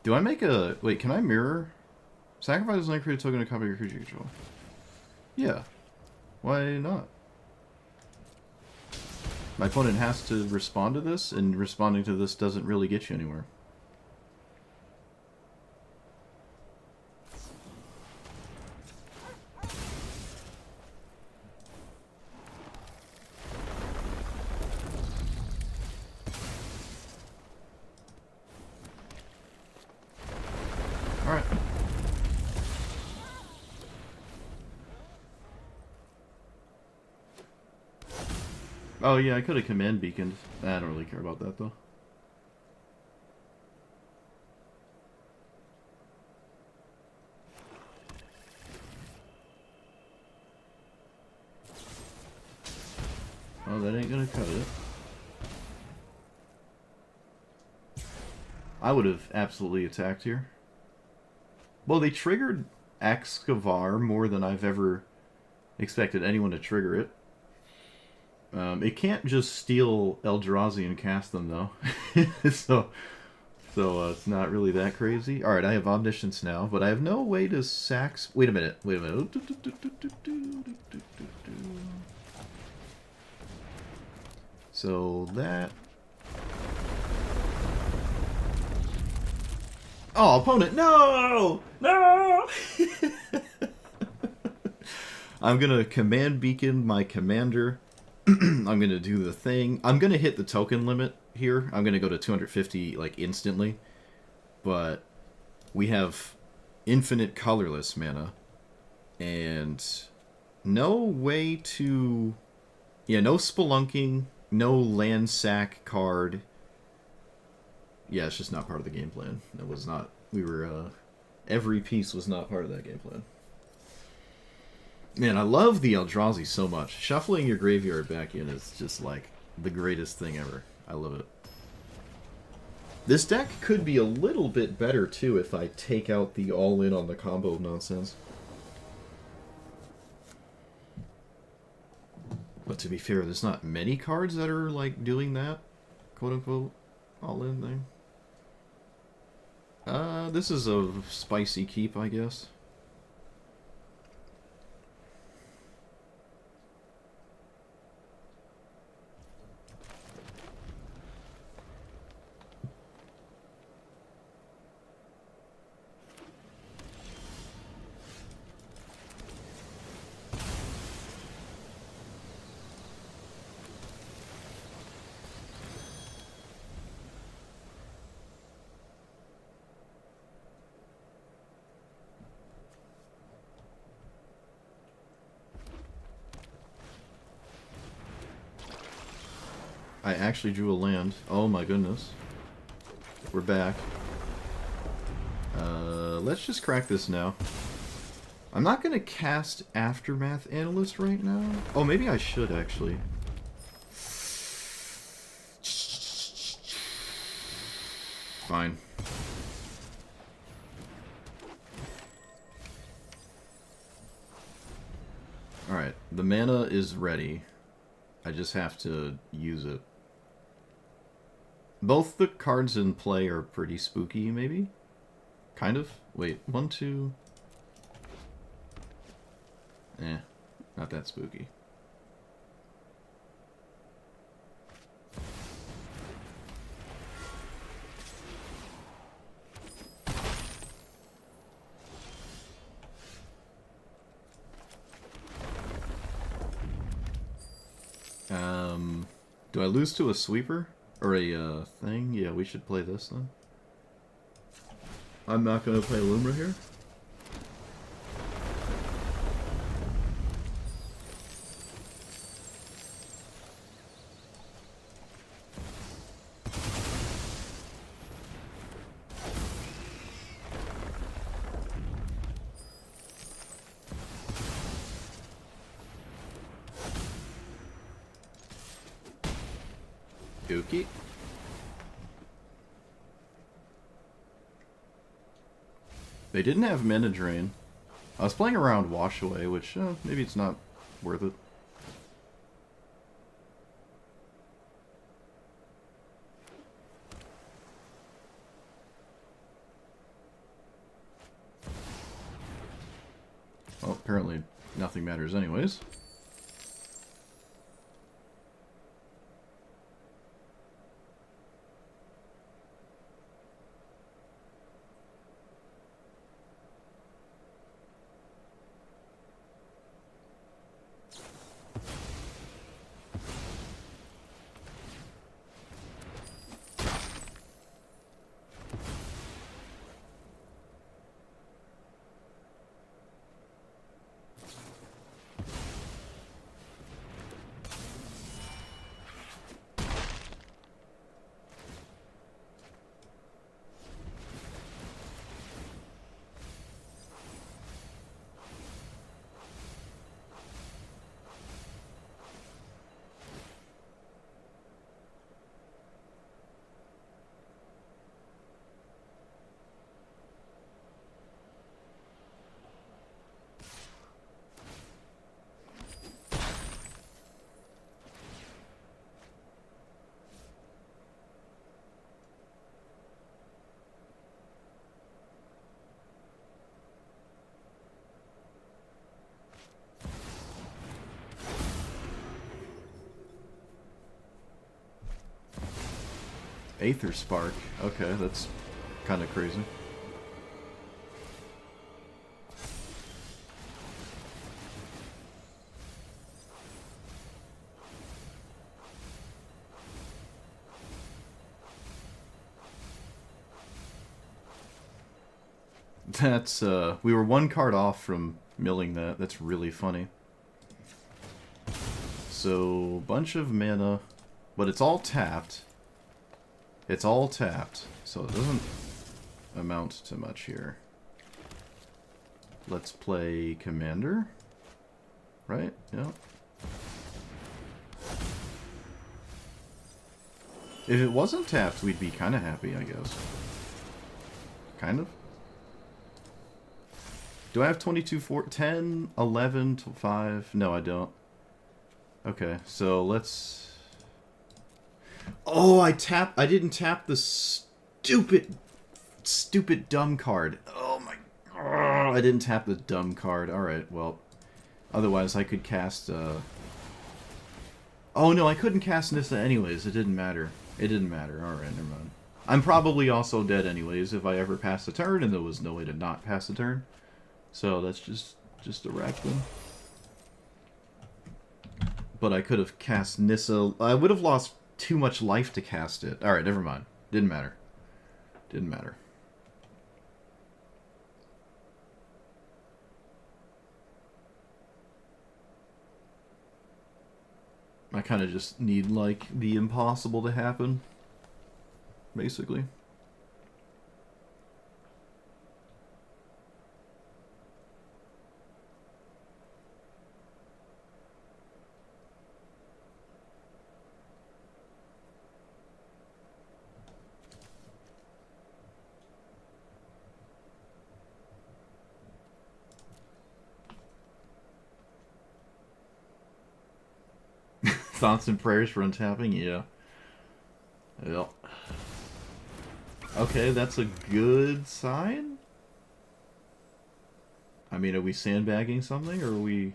Speaker 1: Do I make a... Wait, can I mirror? Sacrifice an create a token to copy your creature control. Yeah. Why not? My opponent has to respond to this, and responding to this doesn't really get you anywhere. Alright. Oh yeah, I could have command beaconed. I don't really care about that though. Oh, that ain't gonna cut it. I would have absolutely attacked here. Well, they triggered Excavar more than I've ever expected anyone to trigger it. It can't just steal Eldrazi and cast them, though. so it's not really that crazy. Alright, I have Omniscience now, but I have no way to sax... Wait a minute. So that... Oh, opponent, no! No! I'm gonna command beacon my commander. I'm gonna do the thing. I'm gonna hit the token limit here. I'm gonna go to 250 like instantly. But we have infinite colorless mana. And no way to... Yeah, no spelunking, no land sack card. Yeah, it's just not part of the game plan. It was not. We were, every piece was not part of that game plan. Man, I love the Eldrazi so much. Shuffling your graveyard back in is just, like, the greatest thing ever. I love it. This deck could be a little bit better, too, if I take out the all-in on the combo nonsense. But to be fair, there's not many cards that are, like, doing that, quote-unquote, all-in thing. This is a spicy keep, I guess. I actually drew a land. Oh my goodness. We're back. Let's just crack this now. I'm not going to cast Aftermath Analyst right now. Oh, maybe I should actually. Fine. Alright, the mana is ready. I just have to use it. Both the cards in play are pretty spooky, maybe? Kind of? Wait, 1, 2... Eh, not that spooky. Do I lose to a sweeper? Or a thing? Yeah, we should play this then. I'm not going to play Lumra here. Dookie. They didn't have Mana Drain. I was playing around Wash Away, which maybe it's not worth it. Well, apparently nothing matters anyways. Aether Spark. Okay, that's kind of crazy. That's, we were one card off from milling that. That's really funny. So, bunch of mana, but it's all tapped. It's all tapped, so it doesn't amount to much here. Let's play Commander. Right? Yeah. If it wasn't tapped, we'd be kind of happy, I guess. Kind of. Do I have 22, 4, 10, 11, 5? No, I don't. Okay, so let's... Oh, I didn't tap the stupid dumb card. Oh my... Oh, I didn't tap the dumb card. Alright, well... Otherwise, I could cast, Oh, no, I couldn't cast Nissa anyways. It didn't matter. It didn't matter. Alright, never mind. I'm probably also dead anyways if I ever pass a turn, and there was no way to not pass a turn. So that's just a wreck then. But I could have cast Nissa. I would have lost too much life to cast it. Alright, never mind. Didn't matter. Didn't matter. I kind of just need, like, the impossible to happen. Basically. Thoughts and prayers for untapping? Yeah. Yep. Okay, that's a good sign? I mean, are we sandbagging something, or are we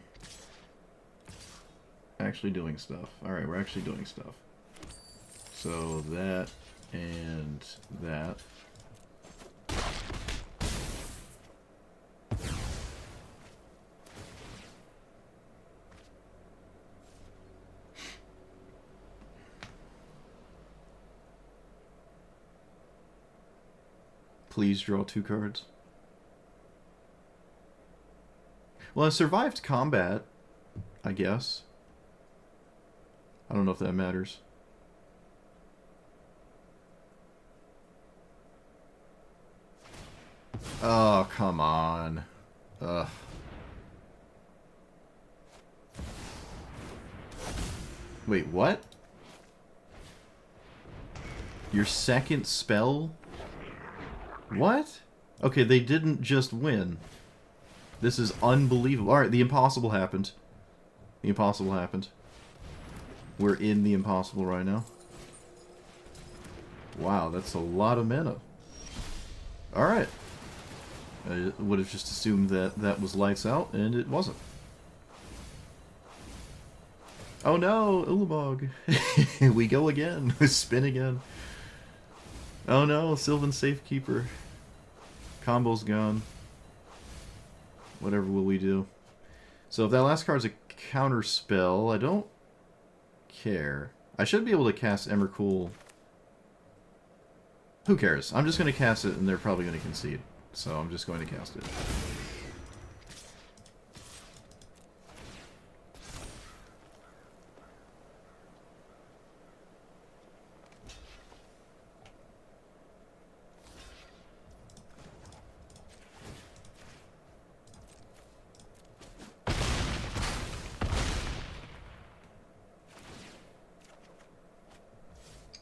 Speaker 1: actually doing stuff? Alright, we're actually doing stuff. So, that and that. Please draw 2 cards. Well, I survived combat, I guess. I don't know if that matters. Oh, come on. Ugh. Wait, what? Your second spell? What? Okay, they didn't just win. This is unbelievable. Alright, the impossible happened. The impossible happened. We're in the impossible right now. Wow, that's a lot of mana. Alright. I would have just assumed that that was lights out, and it wasn't. Oh no, Ulamog. We go again. Spin again. Oh no, Sylvan Safekeeper. Combo's gone. Whatever will we do? So if that last card's a counter spell, I don't care. I should be able to cast Emrakul. Who cares? I'm just going to cast it and they're probably going to concede. So I'm just going to cast it.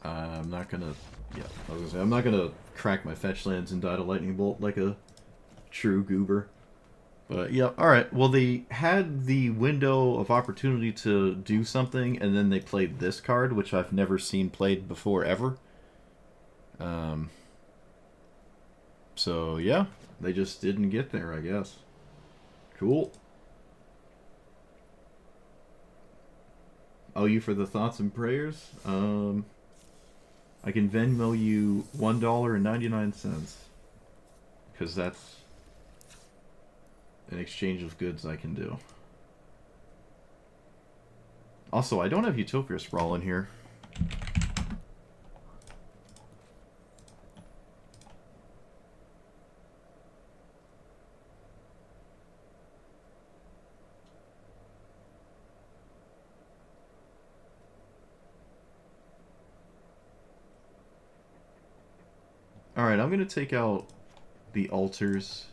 Speaker 1: I'm not gonna... Yeah, I was gonna say, I'm not gonna crack my fetch lands and die to lightning bolt like a true goober. But yeah, alright. Well, they had the window of opportunity to do something, and then they played this card, which I've never seen played before, ever. So yeah, they just didn't get there, I guess. Cool. Oh, you for the thoughts and prayers? I can Venmo you $1.99. Because that's an exchange of goods I can do. Also, I don't have Utopia Sprawl in here. Alright, I'm going to take out the altars.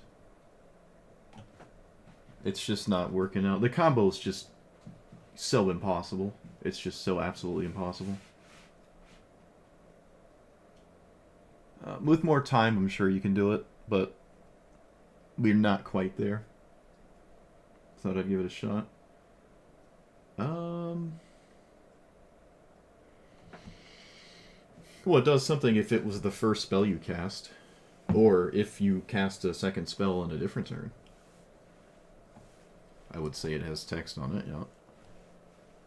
Speaker 1: It's just not working out. The combo is just so impossible. It's just so absolutely impossible. With more time, I'm sure you can do it, but we're not quite there. Thought I'd give it a shot. Well, it does something if it was the first spell you cast. Or if you cast a second spell on a different turn. I would say it has text on it, yeah.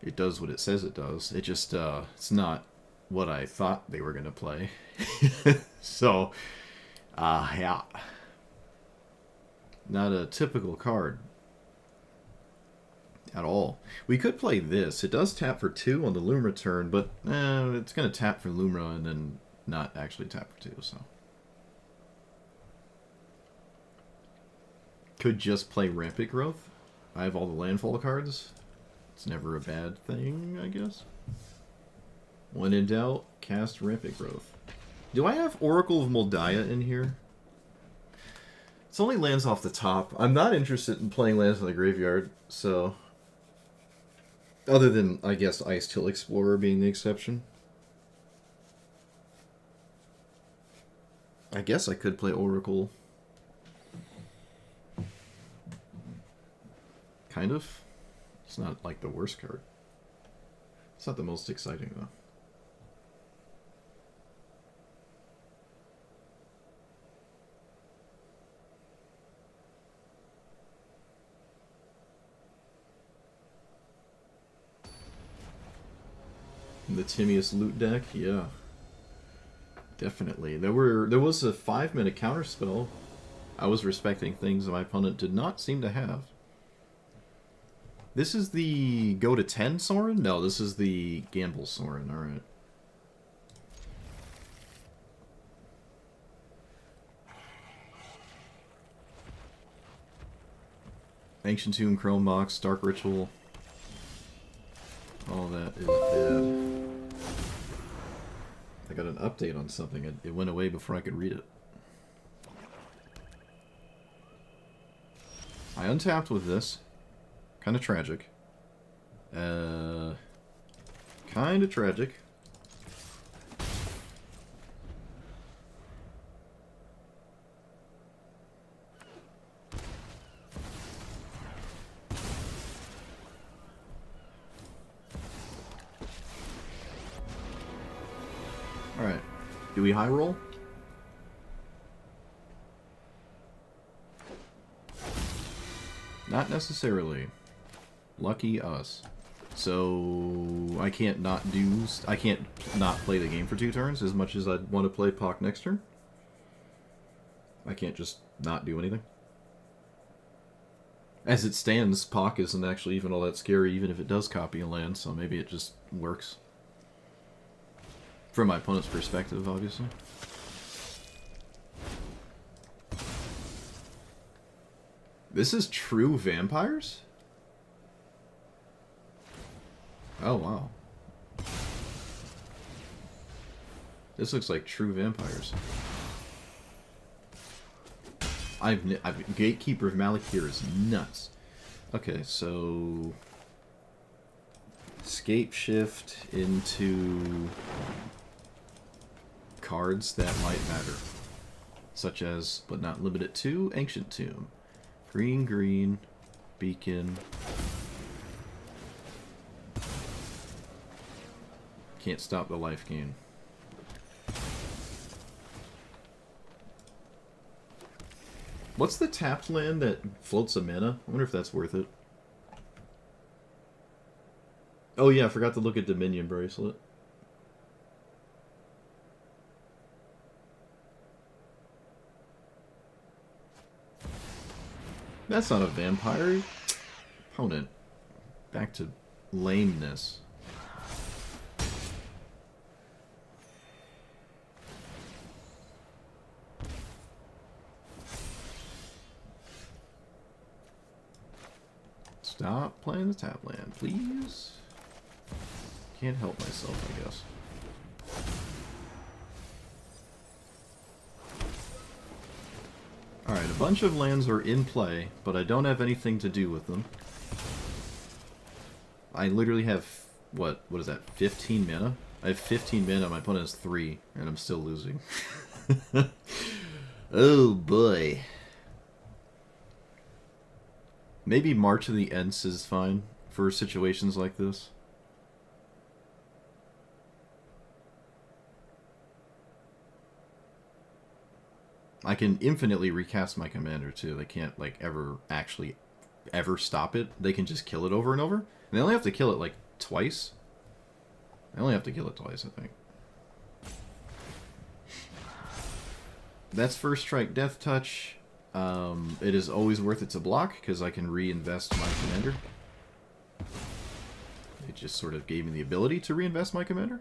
Speaker 1: It does what it says it does. It just, it's not what I thought they were going to play. So, yeah. Not a typical card. At all. We could play this. It does tap for 2 on the Lumra turn, but it's going to tap for Lumra and then not actually tap for 2, so. Could just play Rampant Growth. I have all the landfall cards. It's never a bad thing, I guess. When in doubt, cast Rampant Growth. Do I have Oracle of Moldiah in here? It's only lands off the top. I'm not interested in playing lands in the graveyard, so... Other than, I guess, Ice Till Explorer being the exception. I guess I could play Oracle. Kind of. It's not, like, the worst card. It's not the most exciting, though. The Timius loot deck, yeah. Definitely. There was a 5-minute counterspell. I was respecting things that my opponent did not seem to have. This is the go to 10 Sorin? No, this is the gamble Sorin, alright. Ancient Tomb, Chrome Box, Dark Ritual. All that is dead. I got an update on something. It went away before I could read it. I untapped with this. Kind of tragic. Kind of tragic. Do we high roll? Not necessarily. Lucky us. So I can't not play the game for 2 turns as much as I'd want to play Pock next turn. I can't just not do anything. As it stands, Pock isn't actually even all that scary, even if it does copy a land, so maybe it just works. From my opponent's perspective, obviously. This is true vampires? Oh, wow. This looks like true vampires. Gatekeeper of Malakir is nuts. Okay, so... Scape shift into... cards that might matter. Such as, but not limited to, Ancient Tomb. Green, green, beacon. Can't stop the life gain. What's the tapped land that floats a mana? I wonder if that's worth it. Oh yeah, I forgot to look at Dominion Bracelet. That's not a vampire. Opponent. Back to lameness. Stop playing the tap land, please. Can't help myself, I guess. Alright, a bunch of lands are in play, but I don't have anything to do with them. I literally have, what is that, 15 mana? I have 15 mana, my opponent has 3, and I'm still losing. Oh boy. Maybe March of the Ents is fine for situations like this. I can infinitely recast my commander too. They can't like ever stop it. They can just kill it over and over. And they only have to kill it like twice. They only have to kill it twice, I think. That's First Strike Death Touch. It is always worth it to block because I can reinvest my commander. It just sort of gave me the ability to reinvest my commander.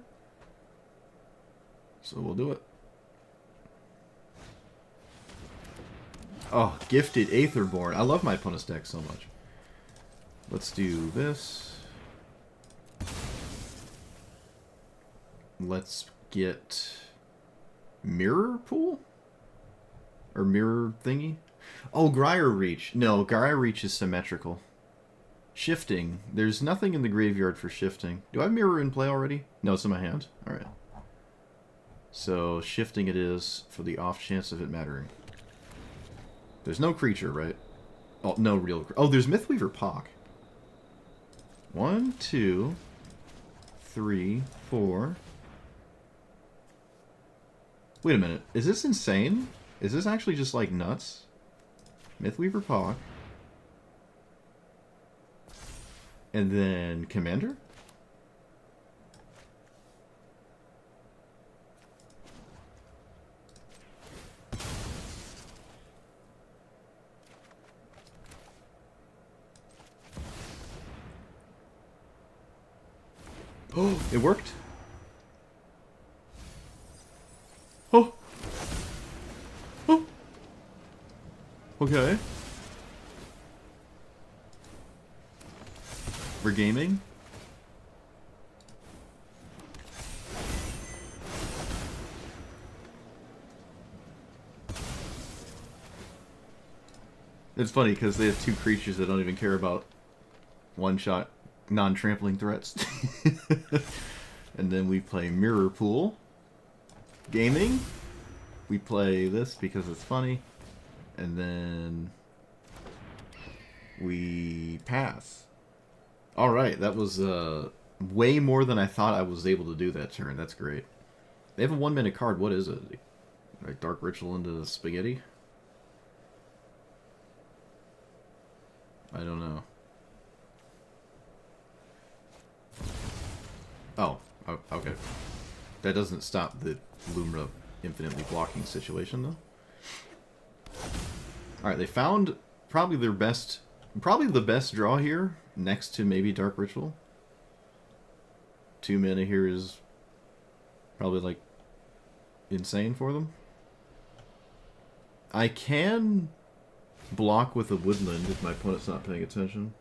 Speaker 1: So we'll do it. Oh, Gifted Aetherborn. I love my opponent's deck so much. Let's do this. Let's get Mirror Pool? Or Mirror Thingy? Oh, Gyre Reach. No, Gyre Reach is symmetrical. Shifting. There's nothing in the graveyard for shifting. Do I have Mirror in play already? No, it's in my hand. Alright. So, shifting it is for the off chance of it mattering. There's no creature, right? Oh, no real... Oh, there's Mythweaver Pock. 1, 2, 3, 4... Wait a minute. Is this insane? Is this actually just, like, nuts? Mythweaver Pock. And then Commander? Oh, it worked. Oh. Oh. Okay. We're gaming. It's funny because they have 2 creatures that don't even care about one-shot non-trampling threats. And then we play Mirror Pool. Gaming. We play this because it's funny. And then we pass. Alright, that was way more than I thought I was able to do that turn. That's great. They have a 1-minute card. What is it? Right, Dark Ritual into Spaghetti? I don't know. Oh, okay. That doesn't stop the Lumra infinitely blocking situation, though. Alright, they found probably their best... Probably the best draw here, next to maybe Dark Ritual. 2 mana here is probably, like, insane for them. I can block with a Woodland if my opponent's not paying attention.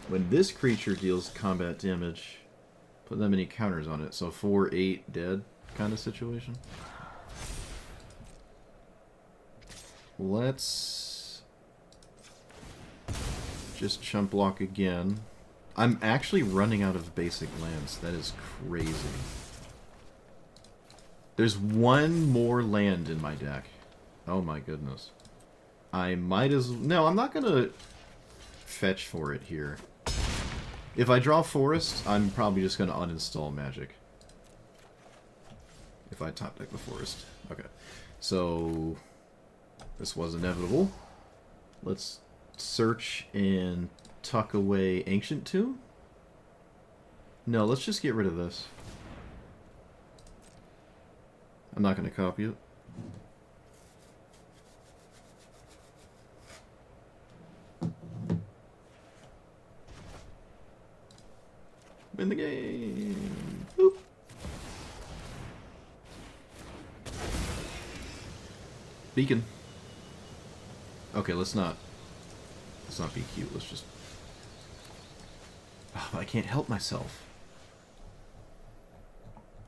Speaker 1: When this creature deals combat damage, put that many counters on it. So 4, 8, dead kind of situation. Let's just chump block again. I'm actually running out of basic lands. That is crazy. There's one more land in my deck. Oh my goodness. I might as... No, I'm not going to fetch for it here. If I draw Forest, I'm probably just going to uninstall Magic. If I top deck the Forest. Okay. So, this was inevitable. Let's search and tuck away Ancient Tomb? No, let's just get rid of this. I'm not going to copy it. Win the game. Boop. Beacon. Okay, let's not be cute. Let's just... Oh, I can't help myself.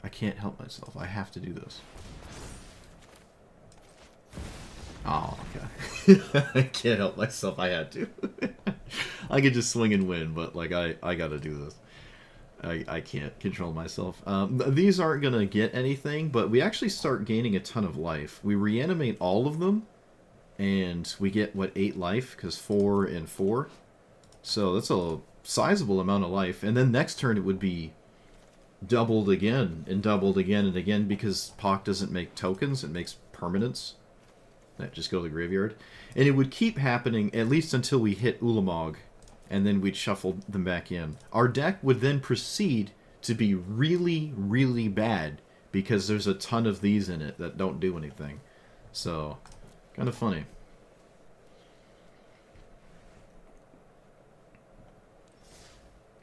Speaker 1: I can't help myself. I have to do this. Oh, okay. I can't help myself. I had to. I could just swing and win, but like I gotta do this. I can't control myself. These aren't going to get anything, but we actually start gaining a ton of life. We reanimate all of them, and we get, what, 8 life? Because 4 and 4. So that's a sizable amount of life. And then next turn it would be doubled again, and doubled again and again, because Pock doesn't make tokens, it makes permanents. That just go to the graveyard. And it would keep happening, at least until we hit Ulamog, and then we'd shuffle them back in. Our deck would then proceed to be really, really bad because there's a ton of these in it that don't do anything. So, kind of funny.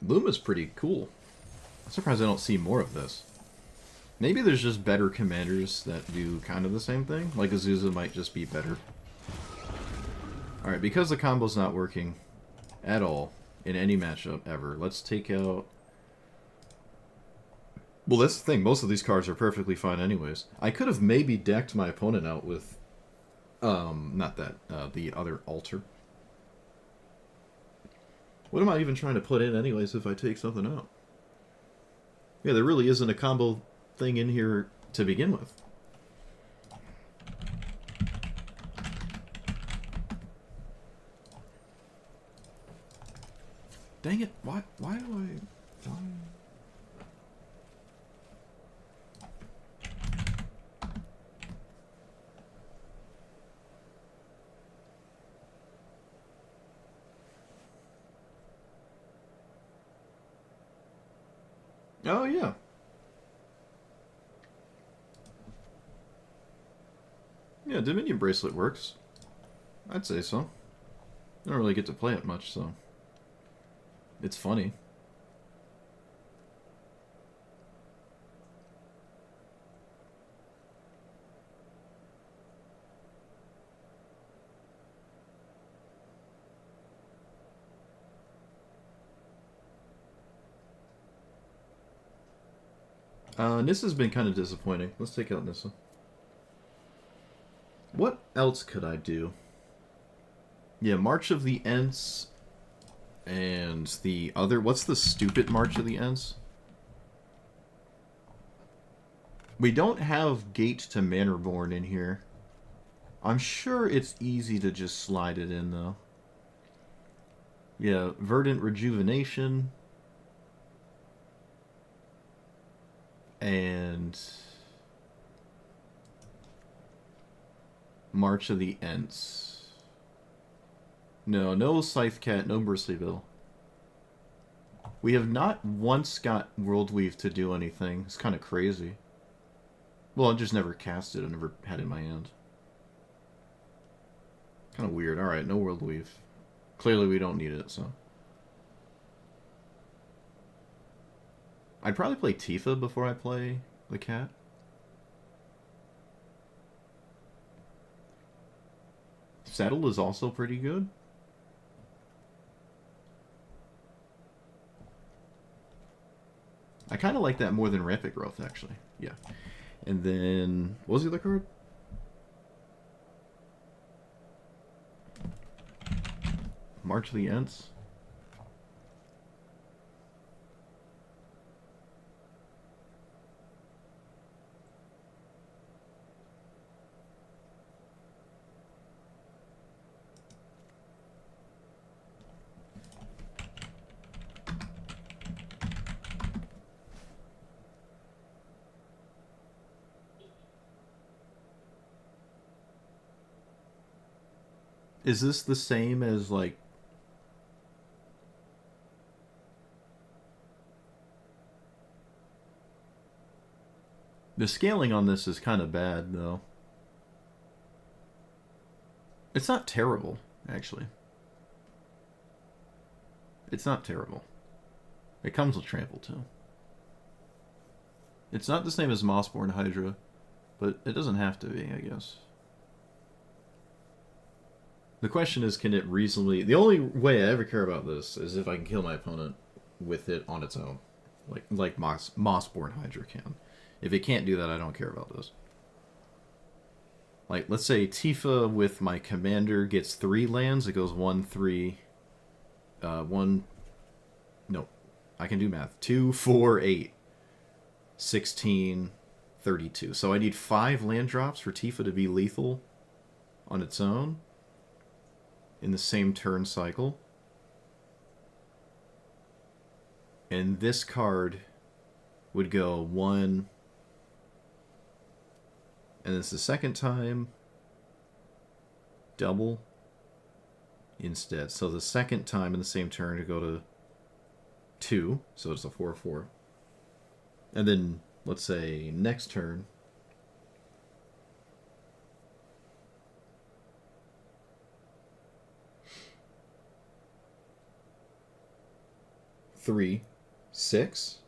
Speaker 1: Luma's pretty cool. I'm surprised I don't see more of this. Maybe there's just better commanders that do kind of the same thing. Like Azusa might just be better. Alright, because the combo's not working at all in any matchup ever, let's take out... Well, that's the thing. Most of these cards are perfectly fine anyways. I could have maybe decked my opponent out with... not that. The other altar. What am I even trying to put in anyways if I take something out? Yeah, there really isn't a combo thing in here to begin with. Dang it, why do I... Why? Oh, yeah. Yeah, Dominion Bracelet works. I'd say so. I don't really get to play it much, so... It's funny. Nissa's been kind of disappointing. Let's take out Nissa. What else could I do? Yeah, March of the Ents. And the other... What's the stupid March of the Ents? We don't have Gate to Manorborn in here. I'm sure it's easy to just slide it in, though. Yeah, Verdant Rejuvenation. And... March of the Ents. No, no Scythe Cat, no Bristly Bill. We have not once got World Weave to do anything. It's kind of crazy. Well, I just never cast it. I never had it in my hand. Kind of weird. Alright, no World Weave. Clearly we don't need it, so. I'd probably play Tifa before I play the cat. Settle is also pretty good. I kind of like that more than Rampant Growth, actually. Yeah. And then, what was the other card? March of the Ents. Is this the same as, like... The scaling on this is kind of bad, though. It's not terrible, actually. It's not terrible. It comes with trample, too. It's not the same as Mossborn Hydra, but it doesn't have to be, I guess. The question is, can it reasonably... The only way I ever care about this is if I can kill my opponent with it on its own. Like Mossborn Hydra can. If it can't do that, I don't care about this. Like, let's say Tifa with my commander gets 3 lands. It goes 1, 3... 1... No. I can do math. 2, 4, 8. 16, 32. So I need 5 land drops for Tifa to be lethal on its own in the same turn cycle. And this card would go 1, and this is the second time, double instead. So the second time in the same turn to go to 2, so it's a 4/4. And then, let's say, next turn, three, 6.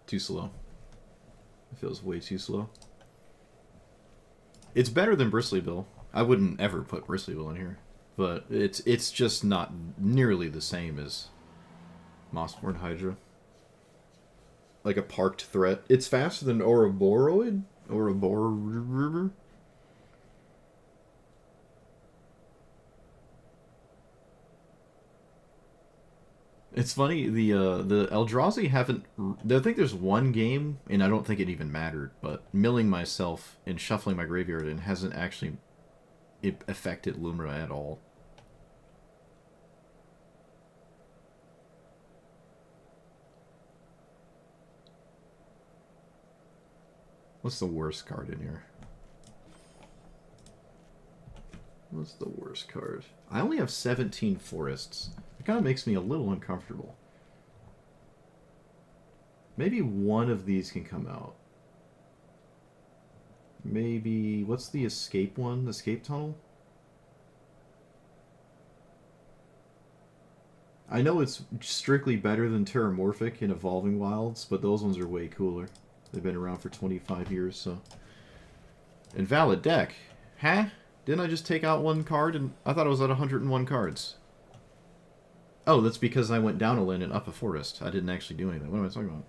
Speaker 1: Too slow. It feels way too slow. It's better than Bristly Bill. I wouldn't ever put Bristly Bill in here, but it's just not nearly the same as Mossborn Hydra. Like a parked threat. It's faster than Ouroboros. Ouroboros. It's funny, the Eldrazi haven't... I think there's one game, and I don't think it even mattered, but milling myself and shuffling my graveyard in hasn't actually affected Lumra at all. What's the worst card in here? What's the worst card? I only have 17 forests. It kind of makes me a little uncomfortable. Maybe one of these can come out. Maybe... What's the escape one? The escape tunnel? I know it's strictly better than Terramorphic in Evolving Wilds, but those ones are way cooler. They've been around for 25 years, so... Invalid deck. Huh? Didn't I just take out one card? And I thought I was at 101 cards. Oh, that's because I went down a land and up a forest. I didn't actually do anything. What am I talking about?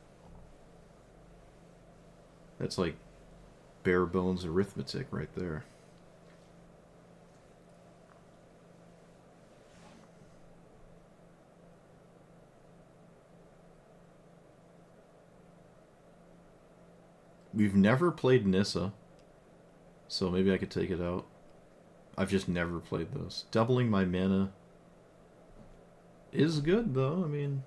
Speaker 1: That's like bare bones arithmetic right there. We've never played Nissa, so maybe I could take it out. I've just never played those. Doubling my mana is good, though. I mean...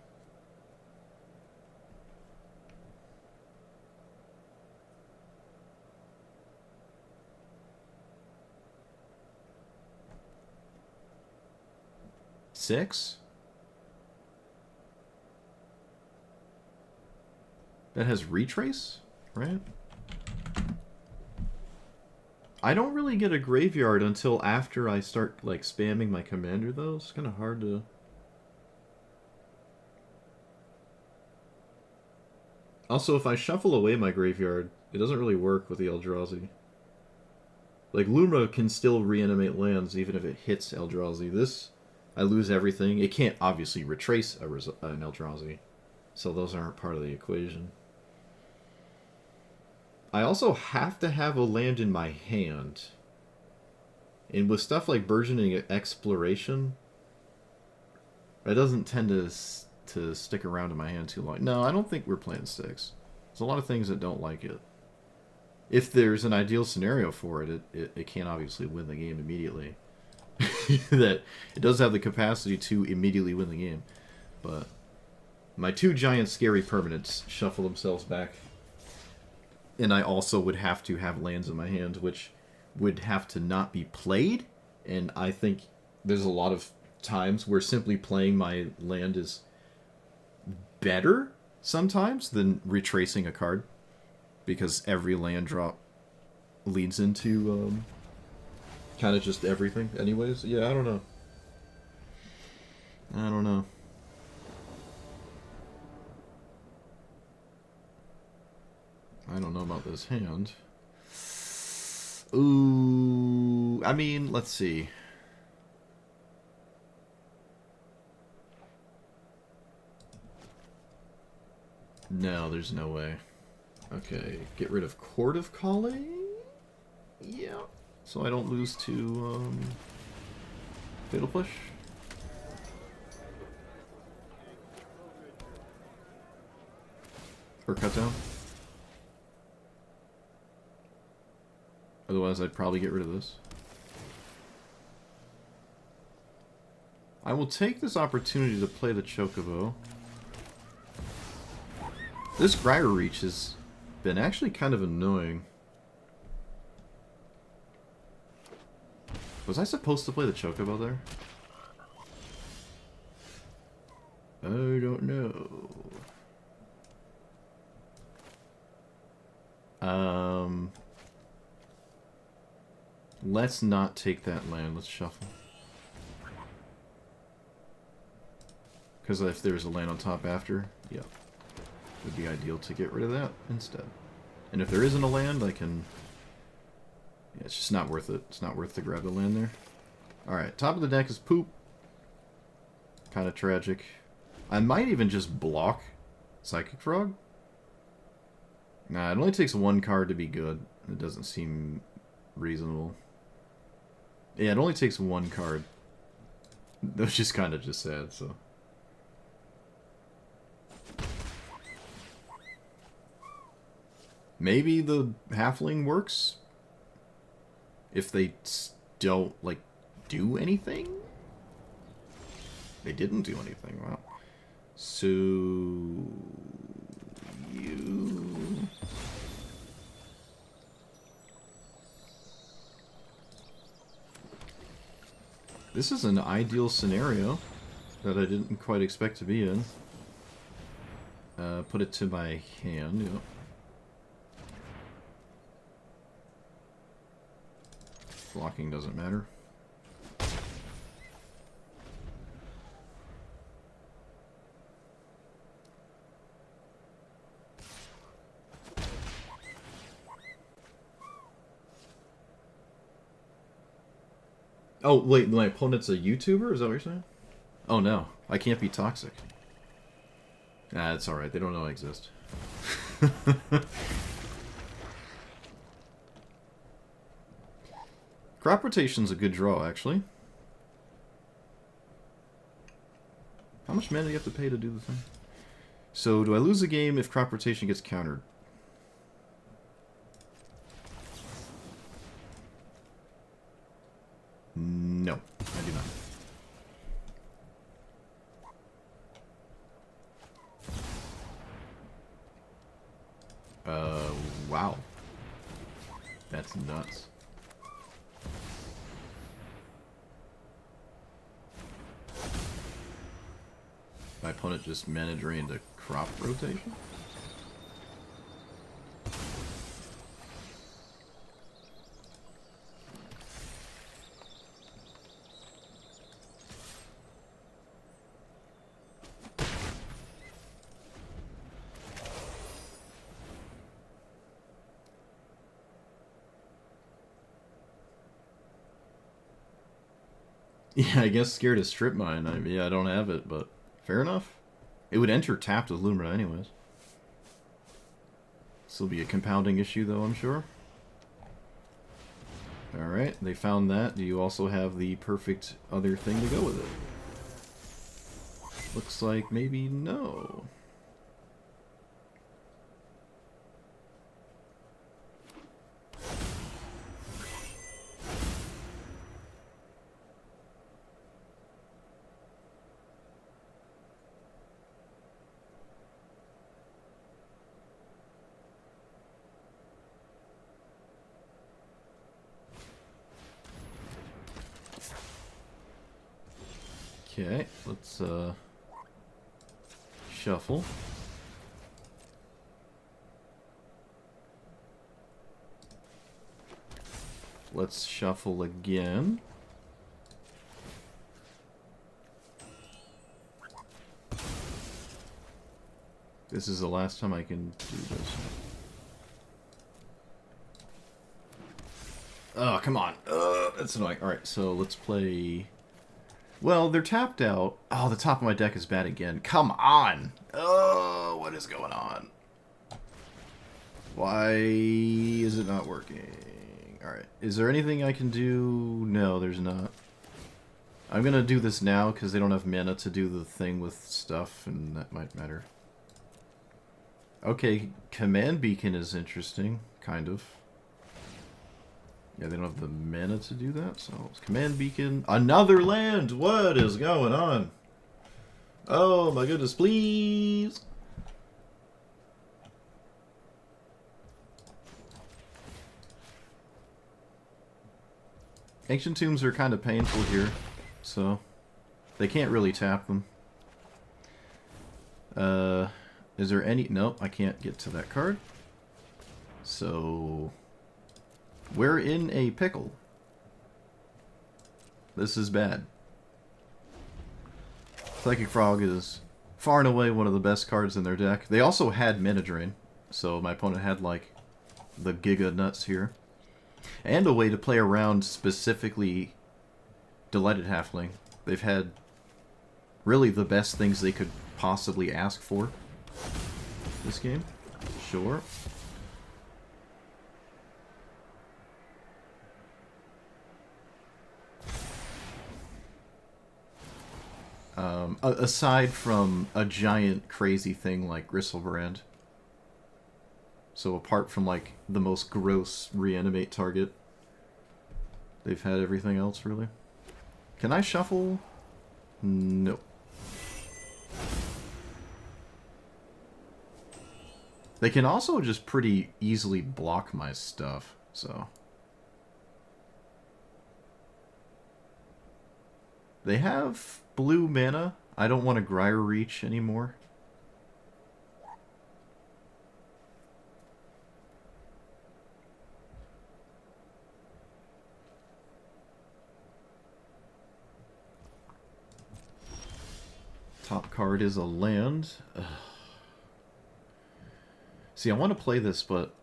Speaker 1: 6? That has retrace, right? I don't really get a graveyard until after I start, like, spamming my commander, though. It's kind of hard to... Also, if I shuffle away my graveyard, it doesn't really work with the Eldrazi. Like, Luma can still reanimate lands even if it hits Eldrazi. This, I lose everything. It can't, obviously, retrace an Eldrazi. So those aren't part of the equation. I also have to have a land in my hand. And with stuff like Burgeoning Exploration, it doesn't tend to stick around in my hand too long. No, I don't think we're playing 6. There's a lot of things that don't like it. If there's an ideal scenario for it, it can't obviously win the game immediately. That it does have the capacity to immediately win the game. But my 2 giant scary permanents shuffle themselves back. And I also would have to have lands in my hand, which would have to not be played. And I think there's a lot of times where simply playing my land is better sometimes than retracing a card. Because every land drop leads into kind of just everything anyways. Yeah, I don't know. I don't know. I don't know about this hand. Ooh, I mean, let's see. No, there's no way. Okay, get rid of Court of Calling? Yeah. So I don't lose to, Fatal Push? Or Cut Down? Otherwise, I'd probably get rid of this. I will take this opportunity to play the Chocobo. This Gyre Reach has been actually kind of annoying. Was I supposed to play the Chocobo there? I don't know. Let's not take that land. Let's shuffle. Because if there's a land on top after, yeah. It would be ideal to get rid of that instead. And if there isn't a land, I can... Yeah, it's just not worth it. It's not worth to grab the land there. Alright, top of the deck is poop. Kind of tragic. I might even just block Psychic Frog. Nah, it only takes 1 card to be good. It doesn't seem reasonable. Yeah, it only takes 1 card. That's just kind of just sad, so... Maybe the Halfling works? If they don't, like, do anything? They didn't do anything, wow. So... You... This is an ideal scenario that I didn't quite expect to be in. Put it to my hand, yep. Blocking doesn't matter. Oh, wait, my opponent's a YouTuber? Is that what you're saying? Oh, no. I can't be toxic. Nah, it's alright. They don't know I exist. Crop Rotation's a good draw, actually. How much mana do you have to pay to do the thing? So, do I lose a game if Crop Rotation gets countered? No, I do not. Wow. That's nuts. my opponent just mana drained a crop rotation? Yeah, I guess scared of strip mine. Yeah, I don't have it, but fair enough. It would enter tapped with Lumina anyways. This will be a compounding issue though, I'm sure. Alright, they found that. Do you also have the perfect other thing to go with it? Looks like maybe no. Okay, let's shuffle. Let's shuffle again. This is the last time I can do this. Oh, come on. That's annoying. Alright, so let's play... Well, they're tapped out. Oh, the top of my deck is bad again. Come on! Oh, what is going on? Why is it not working? Alright, is there anything I can do? No, there's not. I'm gonna do this now because they don't have mana to do the thing with stuff, and that might matter. Okay, Command Beacon is interesting, kind of. Yeah, they don't have the mana to do that, so Command Beacon. Another land! What is going on? Oh my goodness, please! Ancient Tombs are kind of painful here, so they can't really tap them. Is there any... Nope, I can't get to that card. So... we're in a pickle. This is bad. Psychic Frog is far and away one of the best cards in their deck. They also had Mana Drain, so my opponent had, like, the Giga Nuts here. And a way to play around specifically Delighted Halfling. They've had really the best things they could possibly ask for this game. Sure. Aside from a giant crazy thing like Gristlebrand. So apart from like the most gross reanimate target, they've had everything else really. Can I shuffle? No. They can also just pretty easily block my stuff, so... They have blue mana. I don't want to Gyre Reach anymore. Top card is a land. Ugh. See, I want to play this, but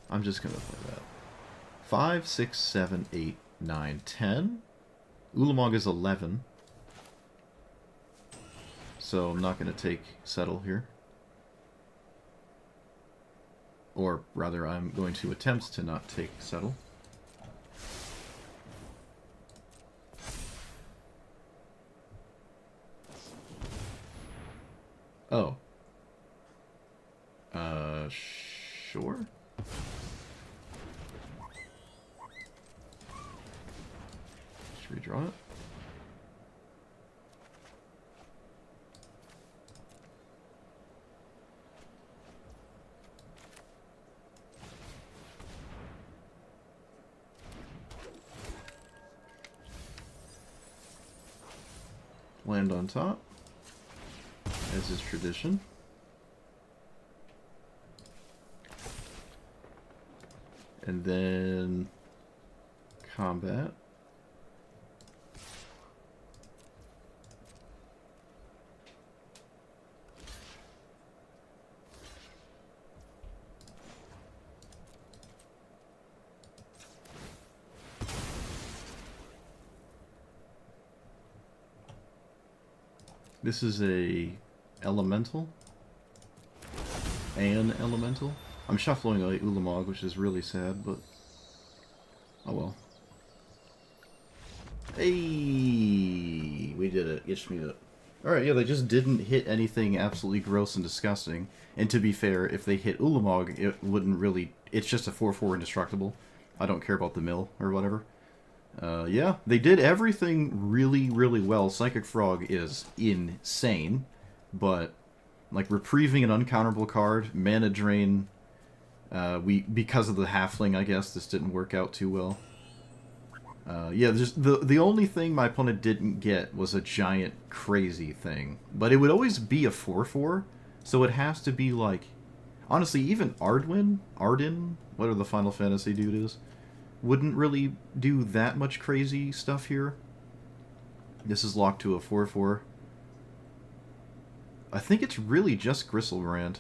Speaker 1: I'm just going to play that. 5, 6, 7, 8, 9, 10. Ulamog is 11. So I'm not going to take Settle here. Or rather, I'm going to attempt to not take Settle. Oh. Sure. Just redraw it. Land on top. as is tradition. And then combat. This is a elemental. An elemental. I'm shuffling a Ulamog, which is really sad, but oh well. Hey, we did it. Get me up. Alright, yeah, they just didn't hit anything absolutely gross and disgusting. And to be fair, if they hit Ulamog, it wouldn't really... It's just a 4/4 indestructible. I don't care about the mill or whatever. Yeah, they did everything really, really well. Psychic Frog is insane, but like reprieving an uncounterable card, mana drain, because of the halfling, I guess, this didn't work out too well. Yeah, just the only thing my opponent didn't get was a giant crazy thing, but it would always be a 4/4, so it has to be like, honestly, even Arden, whatever the Final Fantasy dude is, wouldn't really do that much crazy stuff here. This is locked to a 4/4. I think it's really just Gristlebrand.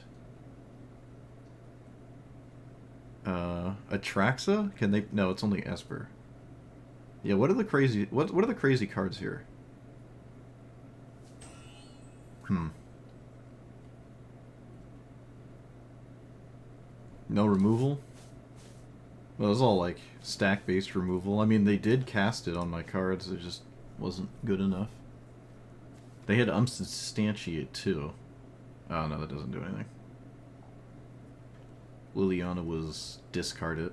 Speaker 1: Atraxa? Can they? No, it's only Esper. Yeah, what are the crazy? What are the crazy cards here? No removal? Well, it was all like stack-based removal. I mean, they did cast it on my cards. It just wasn't good enough. They had Unsubstantiate too. Oh no, that doesn't do anything. Liliana was discard it.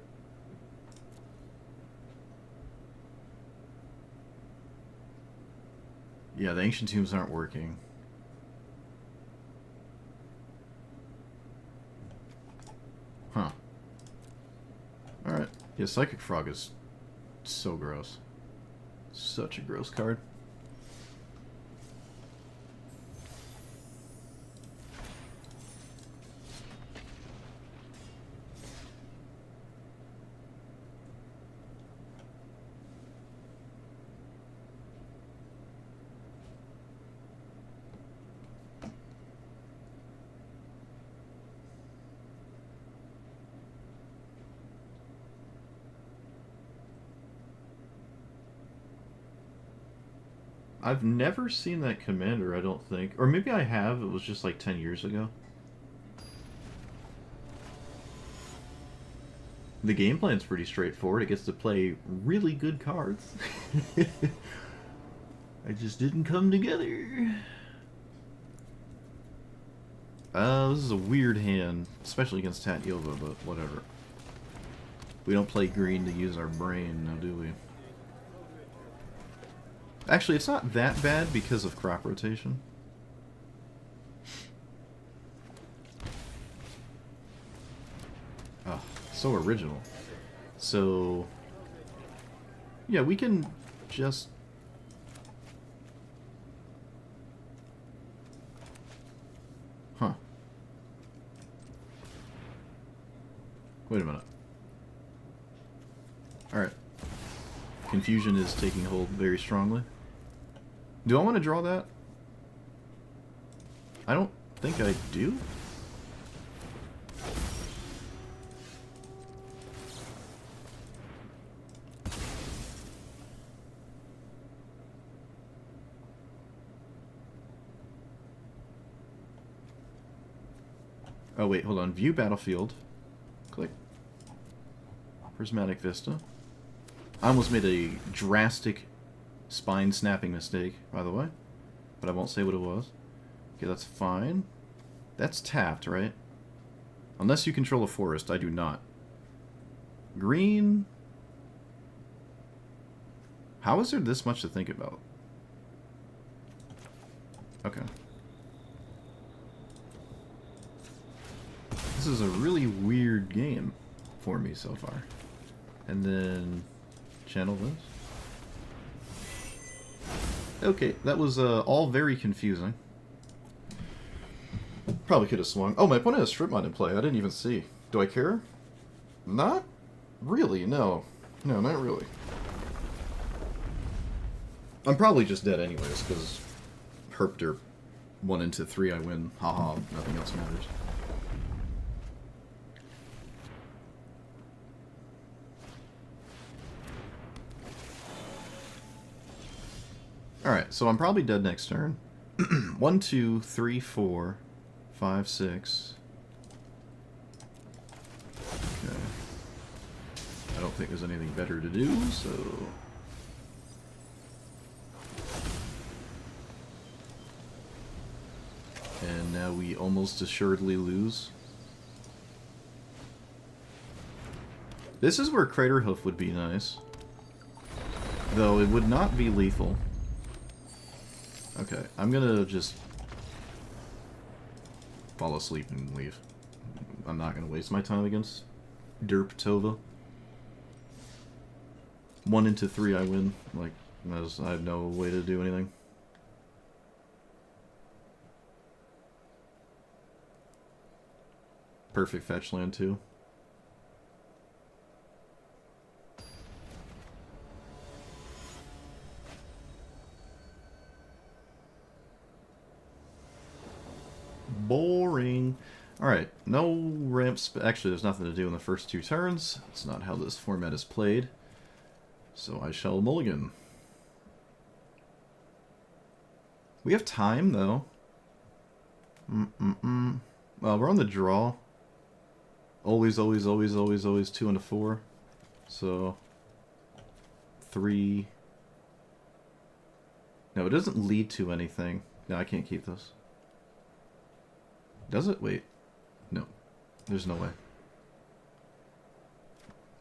Speaker 1: Yeah, the Ancient Tombs aren't working. Huh. Alright. Yeah, Psychic Frog is so gross. Such a gross card. I've never seen that commander, I don't think. Or maybe I have, it was just like 10 years ago. The game plan's pretty straightforward. It gets to play really good cards. I just didn't come together. This is a weird hand, especially against Tatyova, but whatever. We don't play green to use our brain, now do we? Actually, it's not that bad because of crop rotation. Oh, so original. So, yeah, we can just... Huh. Wait a minute. Alright. Confusion is taking hold very strongly. Do I want to draw that? I don't think I do. Oh wait, hold on. View battlefield. Click. Prismatic Vista. I almost made a drastic spine-snapping mistake, by the way. But I won't say what it was. Okay, that's fine. That's tapped, right? Unless you control a forest, I do not. Green... How is there this much to think about? Okay. This is a really weird game for me so far. And then... channel this. Okay, that was all very confusing. Probably could have swung. Oh, my opponent has Strip Mine in play. I didn't even see. Do I care? Not really, no. No, not really. I'm probably just dead anyways, because Herpter 1 into 3 I win. Haha, nothing else matters. Alright, so I'm probably dead next turn. 1, 2, 3, 4, 5, 6. Okay. I don't think there's anything better to do, so... And now we almost assuredly lose. This is where Crater Hoof would be nice. Though it would not be lethal. Okay, I'm gonna just fall asleep and leave. I'm not gonna waste my time against Derp Tova. 1 into 3 I win. Like, I have no way to do anything. Perfect fetch land too. Boring. Alright, no ramps. Actually, there's nothing to do in the first 2 turns. That's not how this format is played. So I shall mulligan. We have time, though. Well, we're on the draw. Always, always, always, always, always 2 and a 4. So 3. No, it doesn't lead to anything. No, I can't keep this. Does it? Wait. No. There's no way.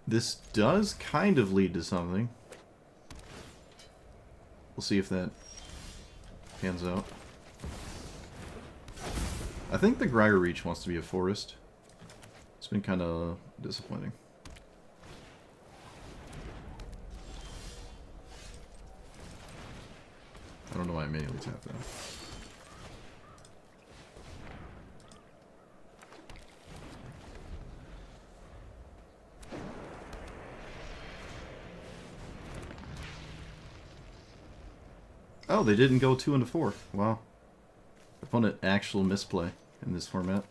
Speaker 1: This does kind of lead to something. We'll see if that pans out. I think the Grier Reach wants to be a forest. It's been kind of disappointing. I don't know why I manually tapped that. Oh, they didn't go 2 into 4. Wow. Opponent actual misplay in this format.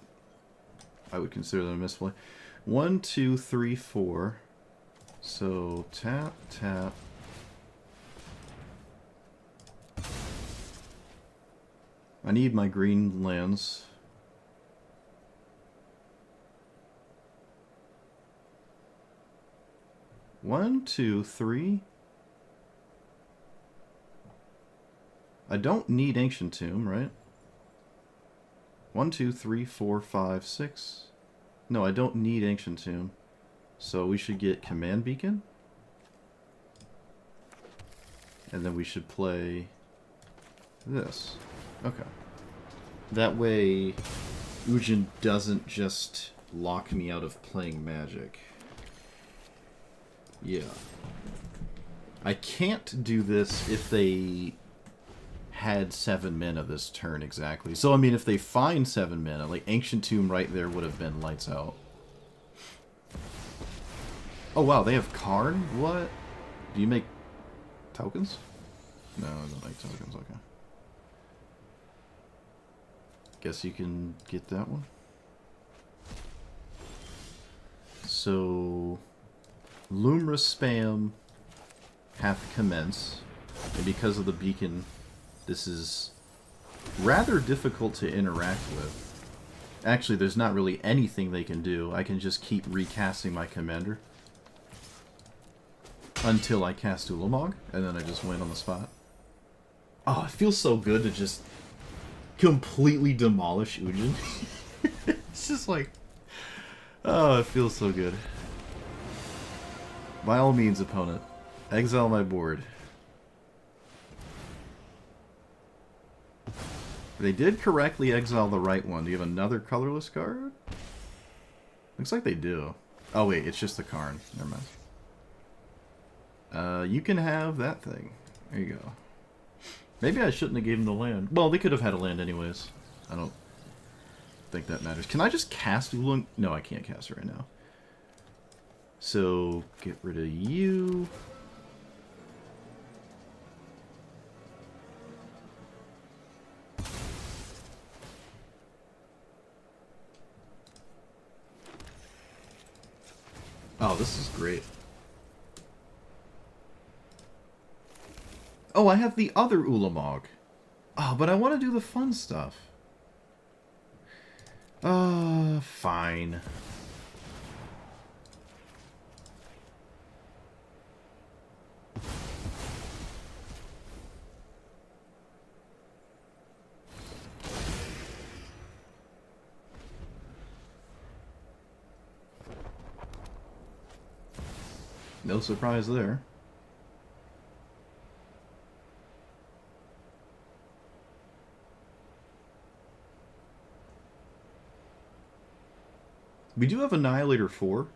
Speaker 1: I would consider that a misplay. 1, 2, 3, 4. So tap, tap. I need my green lands. One, two, three. I don't need Ancient Tomb, right? 1, 2, 3, 4, 5, 6. No, I don't need Ancient Tomb. So we should get Command Beacon. And then we should play this. Okay. That way, Ujin doesn't just lock me out of playing Magic. Yeah. I can't do this if they had 7 mana this turn exactly. So, I mean, if they find 7 mana, like Ancient Tomb right there would have been lights out. Oh, wow, they have Karn? What? Do you make tokens? No, I don't make tokens, okay. Guess you can get that one. So, Lumra spam hath commence, and because of the beacon, this is rather difficult to interact with. Actually, there's not really anything they can do. I can just keep recasting my commander until I cast Ulamog, and then I just win on the spot. Oh, it feels so good to just completely demolish Ujin. It's just like, oh, it feels so good. By all means, opponent, exile my board. They did correctly exile the right one. Do you have another colorless card? Looks like they do. Oh wait, it's just the Karn. Never mind. You can have that thing. There you go. Maybe I shouldn't have given them the land. Well, they could have had a land anyways. I don't think that matters. Can I just cast Oolong? No, I can't cast it right now. So, get rid of you. Oh, this is great. Oh, I have the other Ulamog. Oh, but I want to do the fun stuff. Fine. No surprise there. We do have Annihilator 4.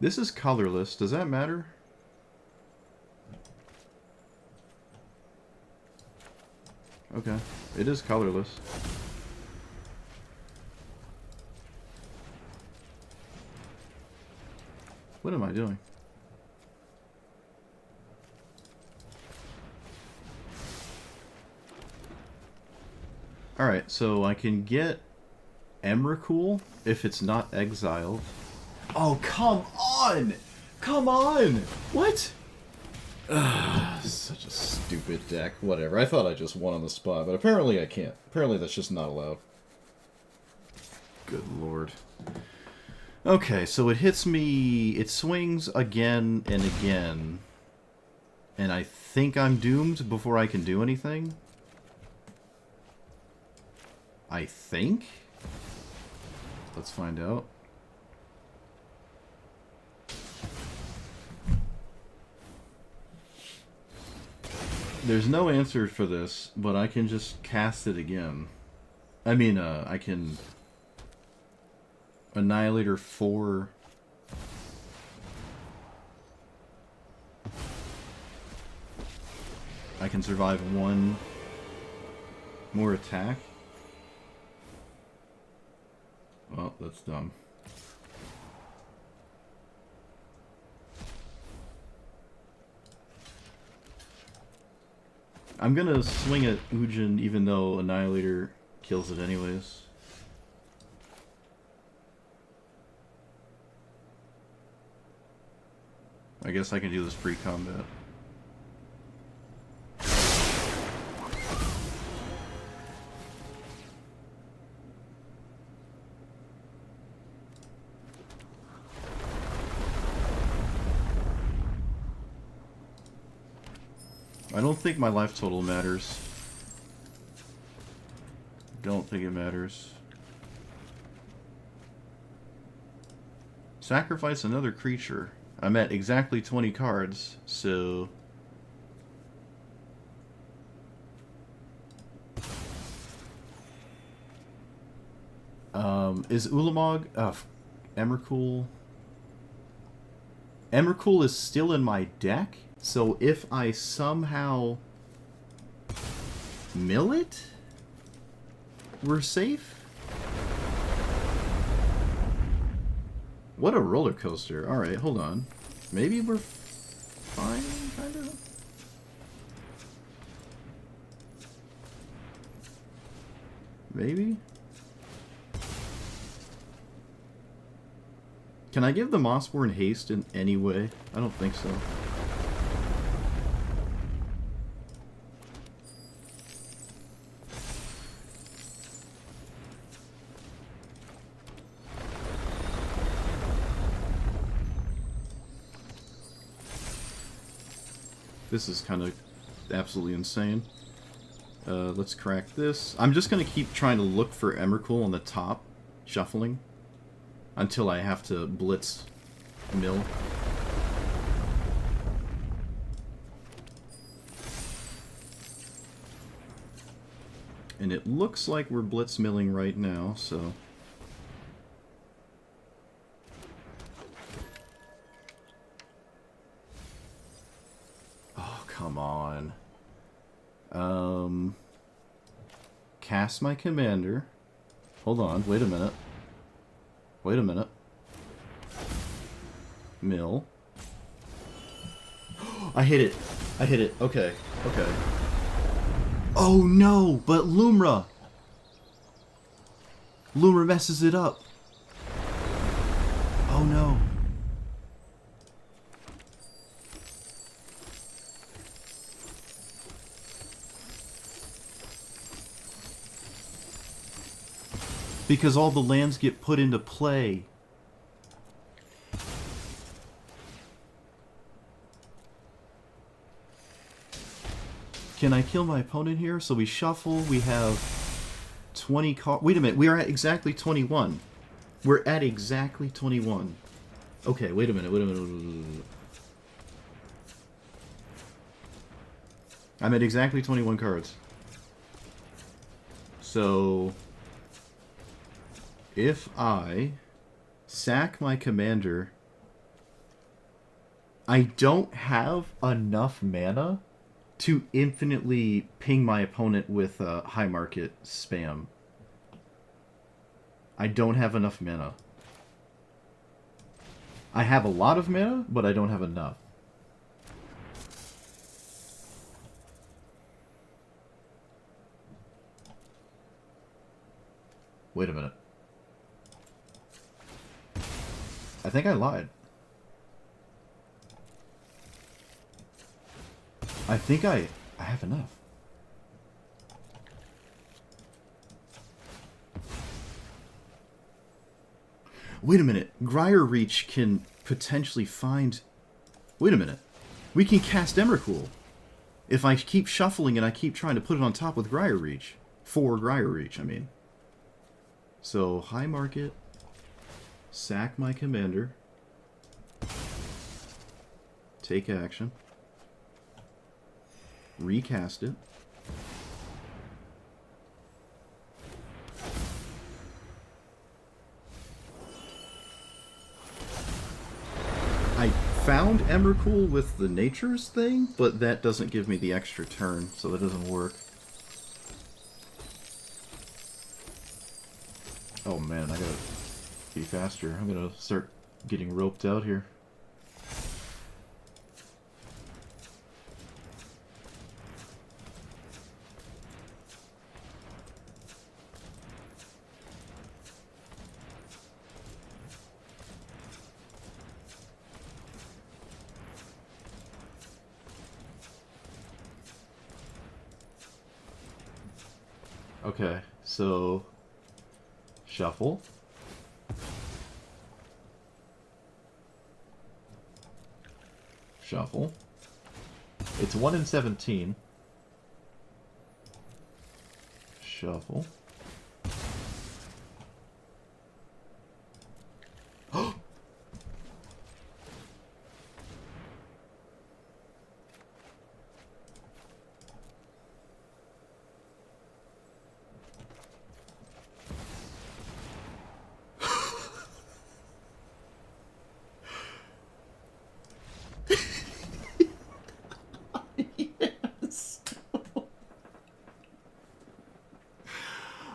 Speaker 1: This is colorless. Does that matter? Okay. It is colorless. What am I doing? Alright, so I can get Emrakul if it's not exiled. Oh, come on! Come on! What? Such a stupid deck. Whatever. I thought I just won on the spot, but apparently I can't. Apparently that's just not allowed. Good lord. Okay, so it hits me... It swings again and again. And I think I'm doomed before I can do anything? I think? Let's find out. There's no answer for this, but I can just cast it again. I mean, I can... Annihilator 4... I can survive one more attack. Well, that's dumb. I'm gonna swing at Ujin even though Annihilator kills it anyways. I guess I can do this pre-combat. I don't think my life total matters. Don't think it matters. Sacrifice another creature. I'm at exactly 20 cards, so... is Ulamog... Emrakul... Emrakul is still in my deck? So if I somehow mill it, we're safe? What a roller coaster. Alright, hold on. Maybe we're fine, kind of? Maybe? Can I give the Mossborn haste in any way? I don't think so. This is kind of absolutely insane. Let's crack this. I'm just going to keep trying to look for Emrakul on the top, shuffling, until I have to blitz mill. And it looks like we're blitz milling right now, so come on. Cast my commander. Hold on, wait a minute. Wait a minute. Mill. I hit it. I hit it. Okay. Okay. Oh no, but Lumra! Lumra messes it up. Oh no. Because all the lands get put into play. Can I kill my opponent here? So we shuffle, we have 20 cards. Wait a minute, we are at exactly 21. We're at exactly 21. Okay, wait a minute, wait a minute. I'm at exactly 21 cards. So if I sack my commander, I don't have enough mana to infinitely ping my opponent with high market spam. I don't have enough mana. I have a lot of mana, but I don't have enough. Wait a minute. I think I lied. I think I have enough. Wait a minute. Grier Reach can potentially find... Wait a minute. We can cast Emrakul. If I keep shuffling and I keep trying to put it on top with Grier Reach. For Grier Reach, I mean. So, high market. Sack my commander. Take action. Recast it. I found Emrakul with the Natures thing, but that doesn't give me the extra turn, so that doesn't work. Oh man, I gotta be faster. I'm gonna start getting roped out here. Okay, so shuffle. Shuffle. It's 1 in 17. Shuffle.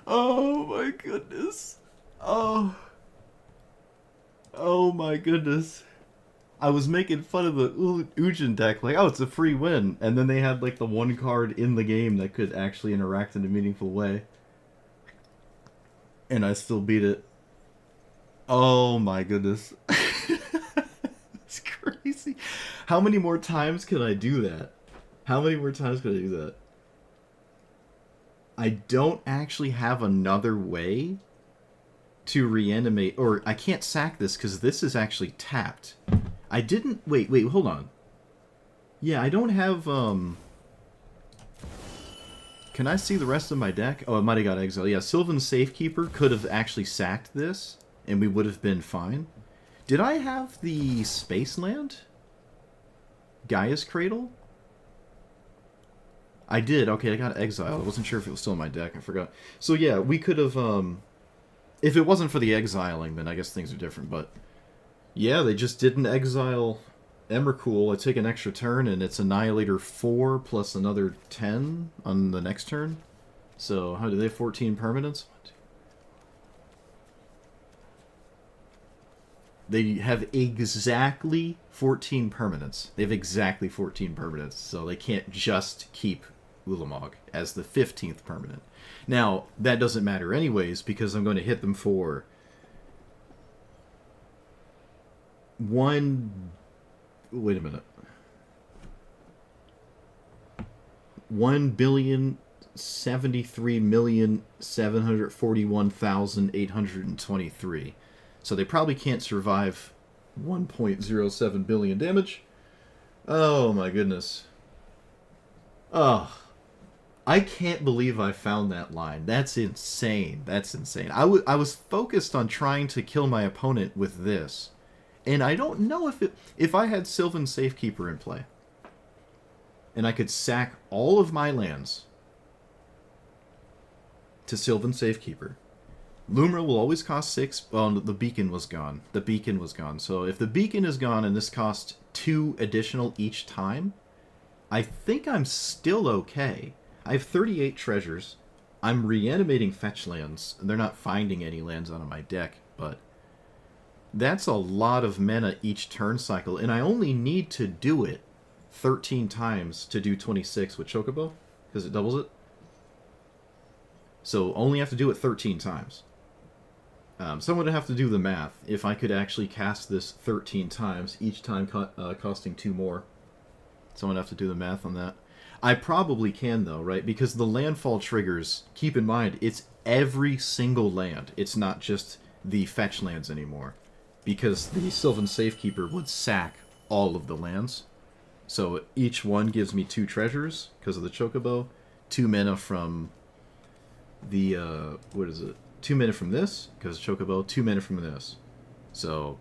Speaker 1: Oh my goodness. Oh. Oh my goodness. I was making fun of the Ujin deck, like, oh, it's a free win. And then they had, like, the one card in the game that could actually interact in a meaningful way. And I still beat it. Oh my goodness. It's crazy. How many more times can I do that? How many more times can I do that? I don't actually have another way to reanimate, or I can't sack this because this is actually tapped. I didn't, wait, hold on. Yeah, I don't have, can I see the rest of my deck? Oh, it might have got exiled. Yeah, Sylvan Safekeeper could have actually sacked this, and we would have been fine. Did I have the Space Land? Gaia's Cradle? I did. Okay, I got exiled. I wasn't sure if it was still in my deck. I forgot. So yeah, we could have, if it wasn't for the exiling, then I guess things are different, but yeah, they just didn't exile Emrakul, I take an extra turn, and it's Annihilator 4 plus another 10 on the next turn. So, how do they have 14 permanents? They have exactly 14 permanents. They have exactly 14 permanents, so they can't just keep Ulamog as the 15th permanent. Now, that doesn't matter anyways, because I'm going to hit them for one... Wait a minute. 1,073,741,823. So they probably can't survive 1.07 billion damage. Oh my goodness. Oh, I can't believe I found that line. That's insane. That's insane. I was focused on trying to kill my opponent with this. And I don't know if I had Sylvan Safekeeper in play, and I could sack all of my lands to Sylvan Safekeeper. Lumra will always cost 6. Well, the beacon was gone. The beacon was gone. So if the beacon is gone and this costs 2 additional each time, I think I'm still okay. I have 38 treasures. I'm reanimating fetch lands. They're not finding any lands out of my deck, but that's a lot of mana each turn cycle, and I only need to do it 13 times to do 26 with Chocobo, because it doubles it. So only have to do it 13 times. Someone would have to do the math. If I could actually cast this 13 times, each time costing 2 more. Someone would have to do the math on that. I probably can, though, right? Because the landfall triggers, keep in mind, it's every single land. It's not just the fetch lands anymore. Because the Sylvan Safekeeper would sack all of the lands. So each one gives me 2 treasures because of the Chocobo, 2 mana from the, what is it? 2 mana from this, because Chocobo, 2 mana from this. So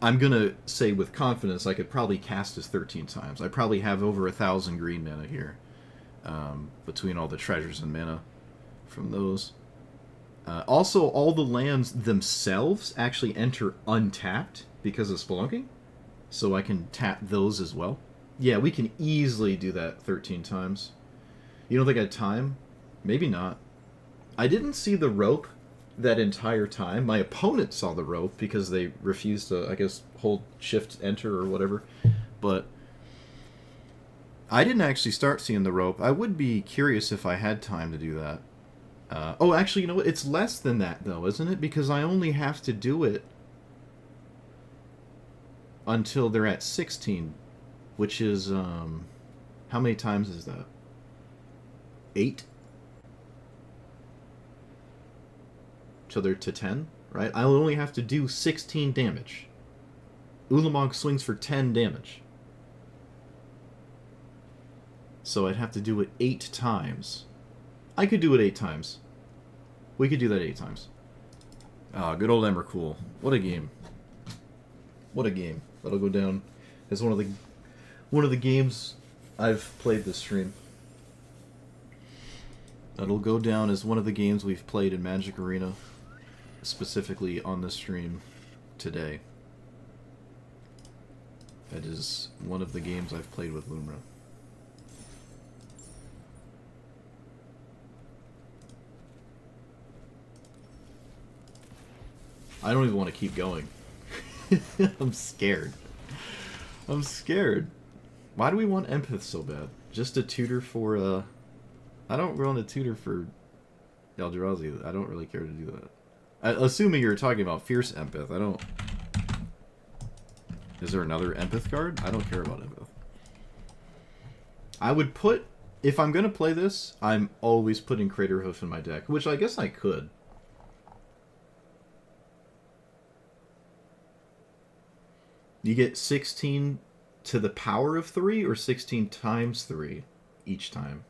Speaker 1: I'm going to say with confidence I could probably cast this 13 times. I probably have over 1,000 green mana here, between all the treasures and mana from those. Also, all the lands themselves actually enter untapped because of Spelunking, so I can tap those as well. Yeah, we can easily do that 13 times. You don't think I had time? Maybe not. I didn't see the rope that entire time. My opponent saw the rope because they refused to, I guess, hold shift enter or whatever. But I didn't actually start seeing the rope. I would be curious if I had time to do that. Oh, actually, you know what? It's less than that, though, isn't it? Because I only have to do it until they're at 16, which is, how many times is that? 8? So they're to 10, right? I'll only have to do 16 damage. Ulamog swings for 10 damage. So I'd have to do it 8 times. I could do it 8 times. We could do that 8 times. Ah, good old Emrakul. What a game. What a game. That'll go down as one of the games I've played this stream. That'll go down as one of the games we've played in Magic Arena, specifically on this stream today. That is one of the games I've played with Lumra. I don't even want to keep going. I'm scared. I'm scared. Why do we want Empath so bad? Just a tutor for, I don't want a tutor for Eldrazi. I don't really care to do that. Assuming you're talking about Fierce Empath, I don't... Is there another Empath card? I don't care about Empath. I would put... If I'm going to play this, I'm always putting Craterhoof in my deck, which I guess I could. You get 16 to the power of 3 or 16 times 3 each time?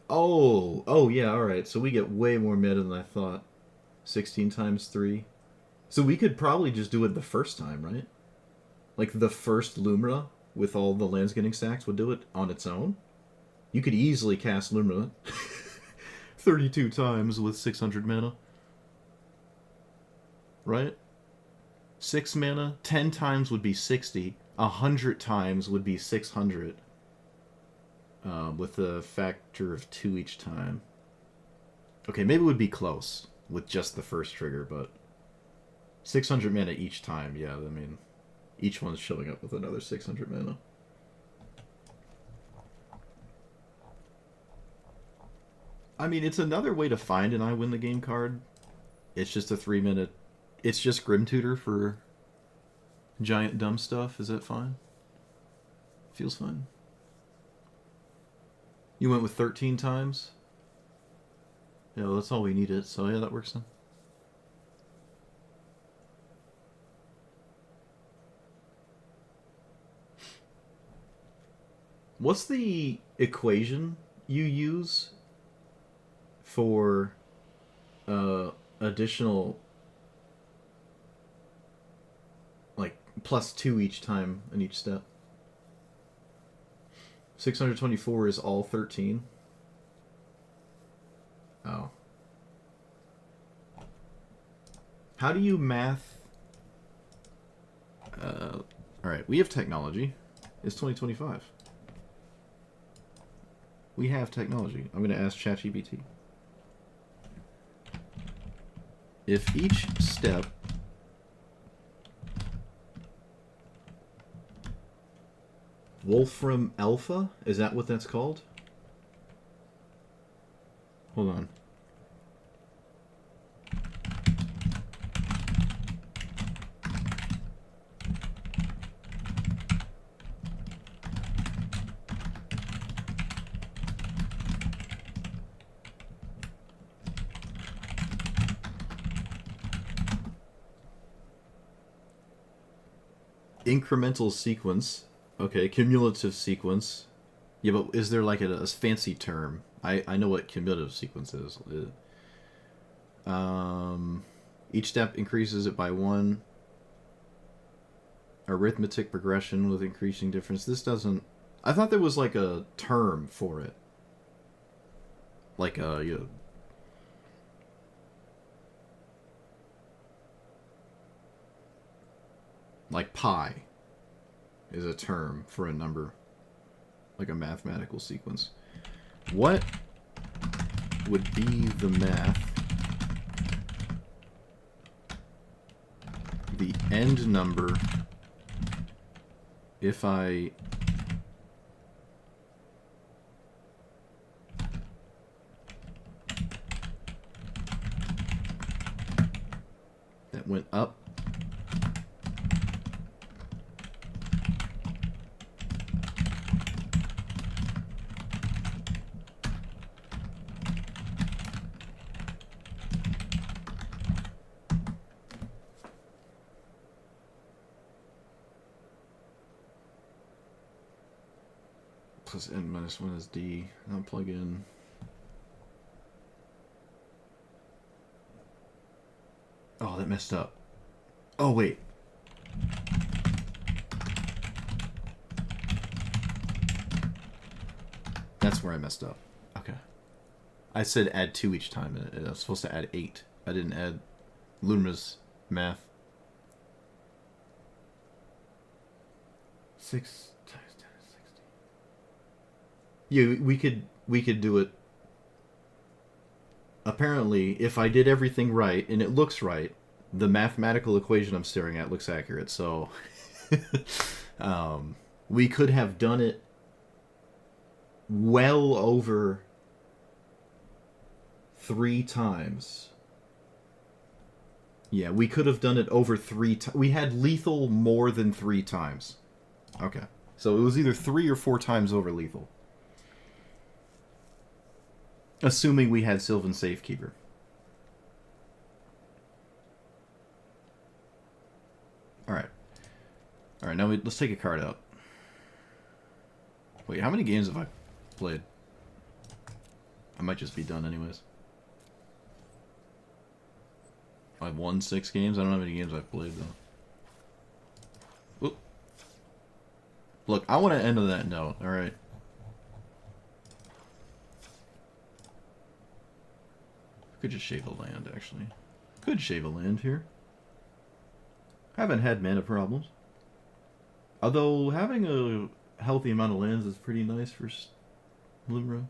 Speaker 1: Oh yeah, alright. So we get way more meta than I thought. 16 times 3. So we could probably just do it the first time, right? Like the first Lumra with all the lands getting sacked would do it on its own. You could easily cast Lumra 32 times with 600 mana. Right? 6 mana. 10 times would be 60. 100 times would be 600. With a factor of 2 each time. Okay, maybe it would be close with just the first trigger, but 600 mana each time. Yeah, I mean, each one's showing up with another 600 mana. I mean, it's another way to find an I Win the Game card. It's just a 3-minute... It's just Grim Tutor for giant dumb stuff. Is that fine? Feels fine. You went with 13 times? Yeah, well, that's all we needed, so yeah, that works then. What's the equation you use for additional, like, +2 each time in each step? 624 is all 13. Oh. How do you math? Alright, we have technology. It's 2025. We have technology. I'm going to ask ChatGPT. If each step Wolfram Alpha? Is that what that's called? Hold on. Incremental sequence. Okay, cumulative sequence. Yeah, but is there like a fancy term? I know what cumulative sequence is. Each step increases it by 1. Arithmetic progression with increasing difference. This doesn't... I thought there was like a term for it. Like like pi is a term for a number, like a mathematical sequence. What would be the math, the end number, if I that went up plus n minus 1 is d. I'll plug in. Oh, that messed up. Oh, wait. That's where I messed up. Okay. I said add 2 each time, and I was supposed to add 8. I didn't add Luna's math. 6 times 10 is 60. Yeah, we could do it. Apparently, if I did everything right, and it looks right, the mathematical equation I'm staring at looks accurate, so... we could have done it well over 3 times. Yeah, we could have done it over 3 times. We had lethal more than 3 times. Okay. So it was either 3 or 4 times over lethal. Assuming we had Sylvan Safekeeper. Alright. Alright, now let's take a card out. Wait, how many games have I played? I might just be done anyways. I've won 6 games? I don't know how many games I've played, though. Oop. Look, I want to end on that note, alright? Could just shave a land, actually. Could shave a land here. Haven't had mana problems. Although having a healthy amount of lands is pretty nice for Limra.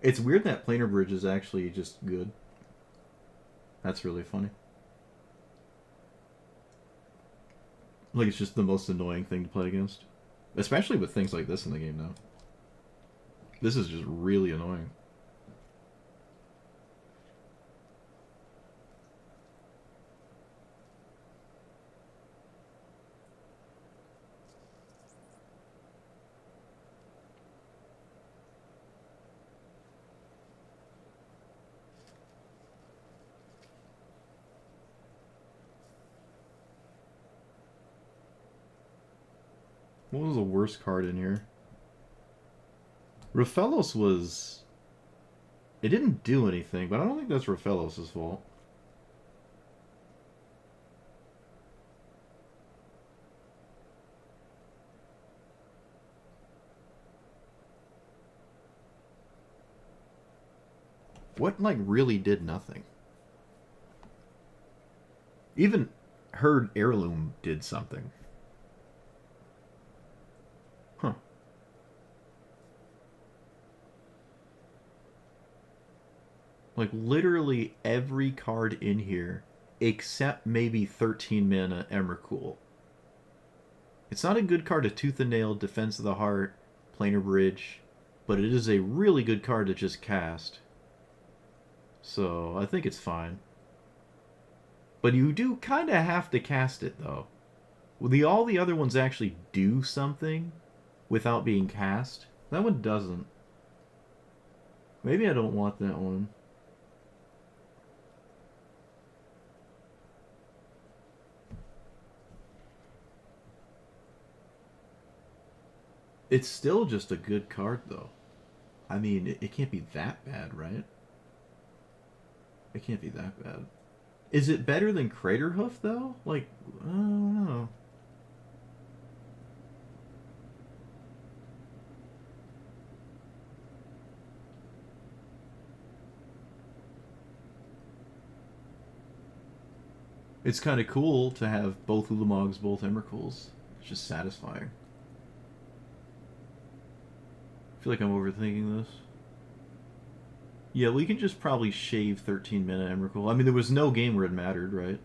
Speaker 1: It's weird that Planar Bridge is actually just good. That's really funny. Like, it's just the most annoying thing to play against. Especially with things like this in the game now. This is just really annoying. What was the worst card in here? Raphaelos was... It didn't do anything, but I don't think that's Raphaelos' fault. What, like, really did nothing? Even Herd Heirloom did something. Huh. Like, literally every card in here, except maybe 13 mana Emrakul. It's not a good card to Tooth and Nail, Defense of the Heart, Planar Bridge, but it is a really good card to just cast. So, I think it's fine. But you do kind of have to cast it, though. All the other ones actually do something without being cast. That one doesn't. Maybe I don't want that one. It's still just a good card, though. I mean, it can't be that bad, right? It can't be that bad. Is it better than Craterhoof, though? Like, I don't know. It's kind of cool to have both Ulamogs, both Emrakuls. It's just satisfying. I feel like I'm overthinking this. Yeah, we can just probably shave 13 mana Emrakul. I mean, there was no game where it mattered, right?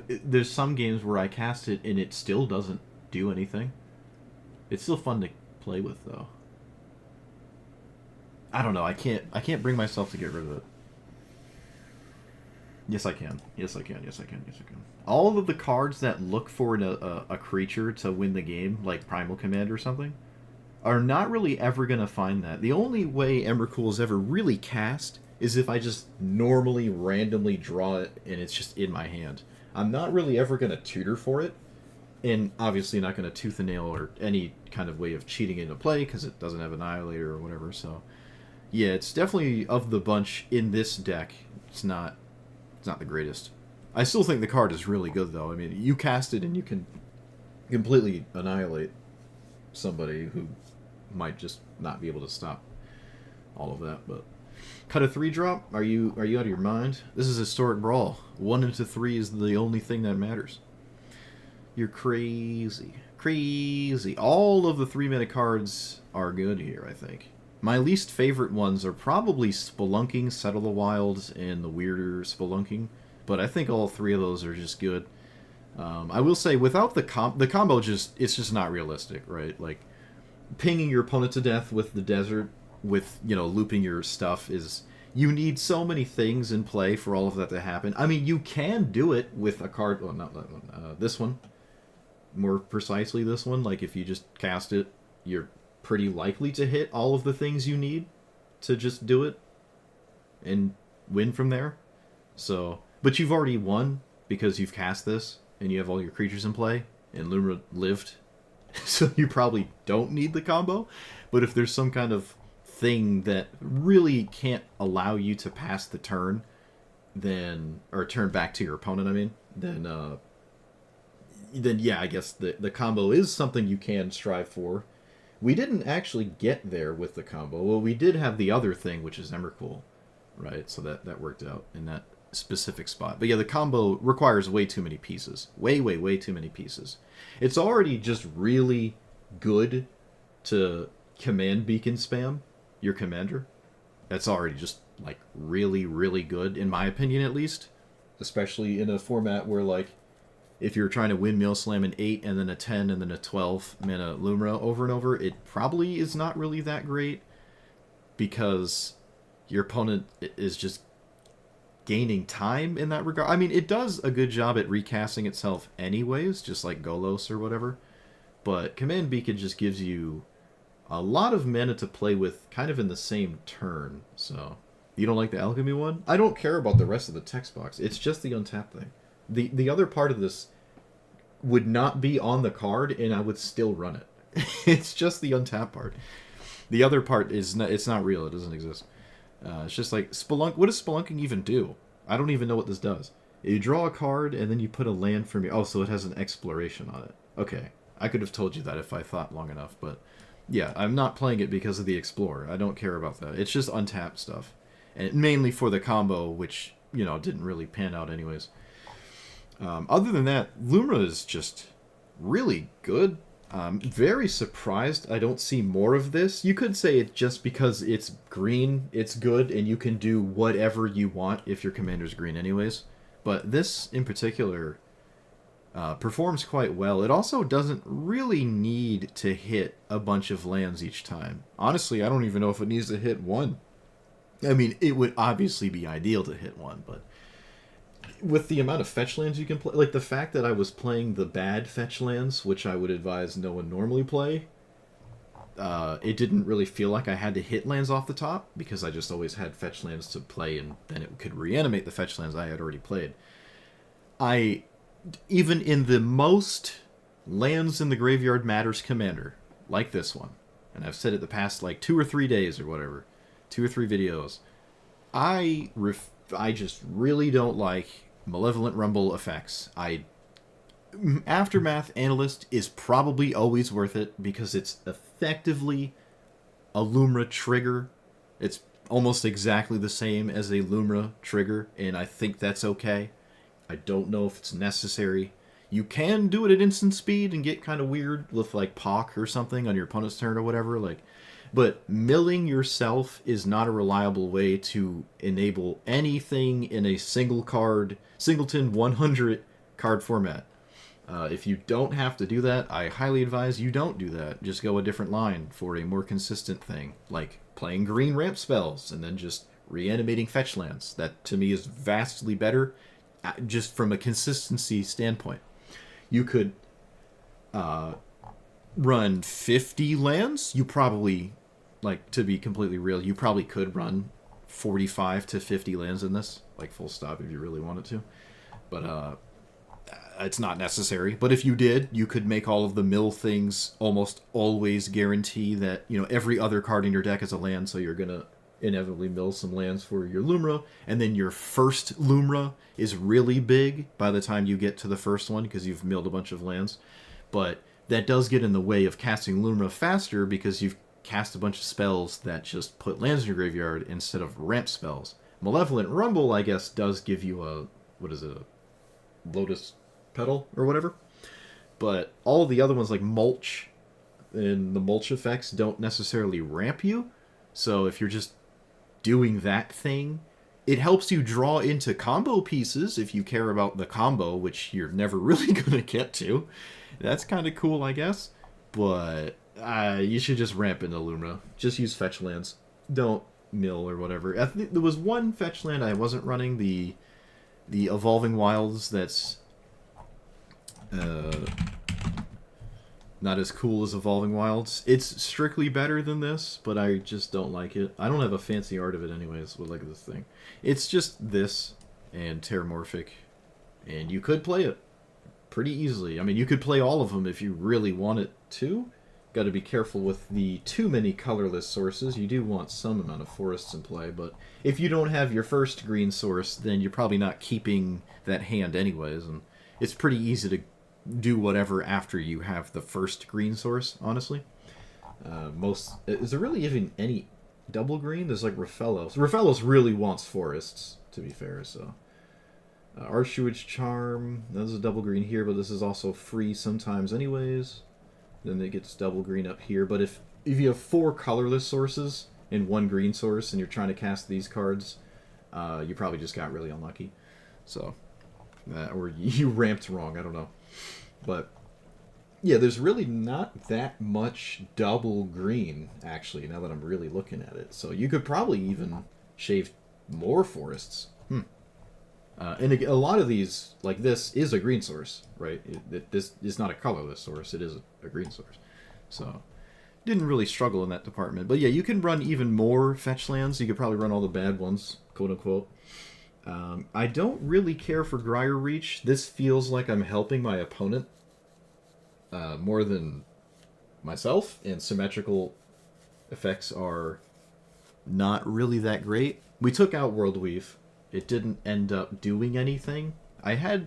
Speaker 1: There's some games where I cast it and it still doesn't do anything. It's still fun to play with, though. I don't know. I can't bring myself to get rid of it. Yes, I can. Yes, I can. Yes, I can. Yes, I can. All of the cards that look for a creature to win the game, like Primal Command or something, are not really ever going to find that. The only way Emrakul is ever really cast is if I just normally randomly draw it and it's just in my hand. I'm not really ever going to tutor for it, and obviously not going to Tooth and Nail or any kind of way of cheating into play because it doesn't have Annihilator or whatever. So yeah, it's definitely, of the bunch in this deck, it's not the greatest. I still think the card is really good, though. I mean, you cast it and you can completely annihilate somebody who might just not be able to stop all of that. But cut a 3-drop? Are you out of your mind? This is Historic Brawl. 1 into 3 is the only thing that matters. You're crazy. Crazy. All of the 3-mana cards are good here, I think. My least favorite ones are probably Spelunking, Settle the Wilds, and the weirder Spelunking. But I think all 3 of those are just good. I will say, without the combo, it's just not realistic, right? Like, pinging your opponent to death with the desert, with, looping your stuff is... You need so many things in play for all of that to happen. I mean, you can do it with a card... Well, not that one. This one. More precisely, this one. Like, if you just cast it, you're pretty likely to hit all of the things you need to just do it and win from there. So, but you've already won because you've cast this and you have all your creatures in play and Lumra lived. So you probably don't need the combo. But if there's some kind of thing that really can't allow you to pass the turn, then, or turn back to your opponent, I mean, then yeah, I guess the combo is something you can strive for. We didn't actually get there with the combo. Well, we did have the other thing, which is Emrakul, right? So that worked out, and that specific spot. But yeah, the combo requires way too many pieces. Way too many pieces. It's already just really good to command beacon spam your commander. That's already just like really good, in my opinion at least. Especially in a format where, like, if you're trying to windmill slam an 8 and then a 10 and then a 12 mana Lumra over and over, it probably is not really that great because your opponent is just gaining time in that regard. I mean, it does a good job at recasting itself anyways, just like Golos or whatever. But Command Beacon just gives you a lot of mana to play with kind of in the same turn. So, you don't like the Alchemy one? I don't care about the rest of the text box. It's just the untap thing. The other part of this would not be on the card, and I would still run it. It's just the untap part. The other part is not, it's not real. It doesn't exist. It's just like Spelunk. What does Spelunking even do? I don't even know what this does. You draw a card, and then you put a land from your... Oh, so it has an exploration on it. Okay. I could have told you that if I thought long enough, but... Yeah, I'm not playing it because of the Explorer. I don't care about that. It's just untapped stuff. And mainly for the combo, which, you know, didn't really pan out anyways. Other than that, Lumra is just really good. Very surprised I don't see more of this. You could say it just because it's green, it's good, and you can do whatever you want if your commander's green anyways. But this, in particular, performs quite well. It also doesn't really need to hit a bunch of lands each time. Honestly, I don't even know if it needs to hit one. I mean, it would obviously be ideal to hit one, but with the amount of fetch lands you can play, like the fact that I was playing the bad fetch lands, which I would advise no one normally play, it didn't really feel like I had to hit lands off the top, because I just always had fetch lands to play, and then it could reanimate the fetch lands I had already played. Even in the most lands in the graveyard matters commander, like this one, and I've said it the past like 2 or 3 days or whatever, 2 or 3 videos, I just really don't like Malevolent Rumble effects. Aftermath Analyst is probably always worth it because it's effectively a Lumra trigger. It's almost exactly the same as a Lumra trigger, and I think that's okay. I don't know if it's necessary. You can do it at instant speed and get kind of weird with like Pock or something on your opponent's turn or whatever, like. But milling yourself is not a reliable way to enable anything in a singleton 100 card format. If you don't have to do that, I highly advise you don't do that. Just go a different line for a more consistent thing, like playing green ramp spells and then just reanimating fetch lands. That to me is vastly better, just from a consistency standpoint. You could run 50 lands. You probably, like, to be completely real, you probably could run 45 to 50 lands in this, like, full stop, if you really wanted to. But it's not necessary. But if you did, you could make all of the mill things almost always guarantee that, you know, every other card in your deck is a land, so you're gonna inevitably mill some lands for your Lumra, and then your first Lumra is really big by the time you get to the first one because you've milled a bunch of lands. But that does get in the way of casting Lumra faster because you've cast a bunch of spells that just put lands in your graveyard instead of ramp spells. Malevolent Rumble, I guess, does give you a Lotus Petal or whatever. But all the other ones, like Mulch and the Mulch effects, don't necessarily ramp you. So if you're just doing that thing, it helps you draw into combo pieces if you care about the combo, which you're never really going to get to. That's kind of cool, I guess. But you should just ramp into Lumra. Just use fetch lands. Don't mill or whatever. I think there was one fetch land I wasn't running, the Evolving Wilds, that's not as cool as Evolving Wilds. It's strictly better than this, but I just don't like it. I don't have a fancy art of it anyways, but look at this thing. It's just this and Terramorphic, and you could play it pretty easily. I mean, you could play all of them if you really wanted to. Got to be careful with the too many colorless sources. You do want some amount of forests in play, but if you don't have your first green source, then you're probably not keeping that hand anyways, and it's pretty easy to do whatever after you have the first green source, honestly. Is there really even any double green? There's like Raphellos. Raphellos really wants forests, to be fair, so Archewage Charm, there's a double green here, but this is also free sometimes anyways. Then it gets double green up here. But if you have 4 colorless sources and 1 green source and you're trying to cast these cards, you probably just got really unlucky. So, or you ramped wrong, I don't know. But, yeah, there's really not that much double green, actually, now that I'm really looking at it. So you could probably even shave more forests. And a lot of these, like this, is a green source, right? This is not a colorless source. It is a green source. So, didn't really struggle in that department. But yeah, you can run even more fetch lands. You could probably run all the bad ones, quote-unquote. I don't really care for Grier Reach. This feels like I'm helping my opponent more than myself. And symmetrical effects are not really that great. We took out World Weave. It didn't end up doing anything. I had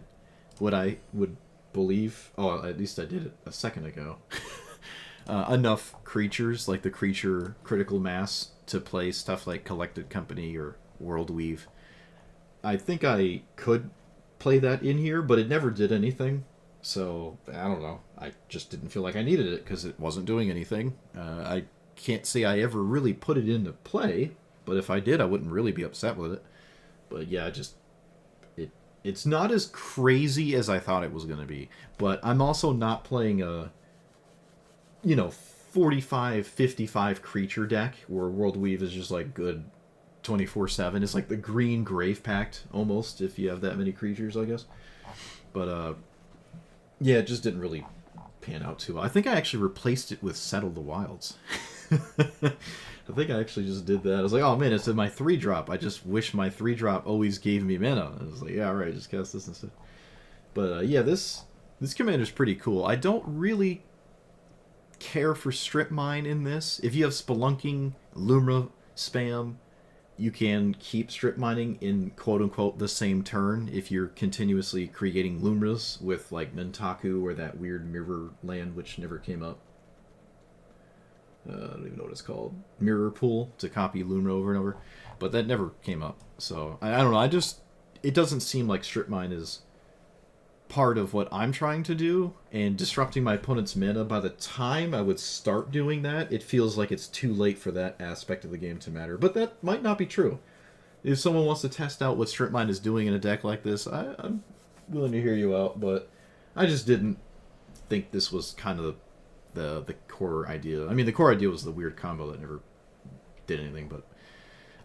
Speaker 1: what I would believe, oh, at least I did it a second ago, enough creatures, like the creature critical mass, to play stuff like Collected Company or World Weave. I think I could play that in here, but it never did anything. So, I don't know. I just didn't feel like I needed it because it wasn't doing anything. I can't say I ever really put it into play, but if I did, I wouldn't really be upset with it. But yeah, it's not as crazy as I thought it was going to be. But I'm also not playing a, 45, 55 creature deck where World Weave is just like good 24/7. It's like the green Grave Pact almost, if you have that many creatures, I guess. But yeah, it just didn't really pan out too well. I think I actually replaced it with Settle the Wilds. I think I actually just did that. I was like, oh man, it's in my 3-drop. I just wish my 3-drop always gave me mana. I was like, yeah, alright, just cast this instead. But yeah, this commander's pretty cool. I don't really care for Strip Mine in this. If you have Spelunking, Lumra spam, you can keep Strip Mining in quote-unquote the same turn if you're continuously creating Lumras with like Nentaku or that weird mirror land which never came up. I don't even know what it's called. Mirror Pool to copy Lumra over and over. But that never came up. So, I don't know. It doesn't seem like Strip Mine is part of what I'm trying to do. And disrupting my opponent's mana, by the time I would start doing that, it feels like it's too late for that aspect of the game to matter. But that might not be true. If someone wants to test out what Strip Mine is doing in a deck like this, I'm willing to hear you out. But I just didn't think this was kind of the core idea. I mean, the core idea was the weird combo that never did anything, but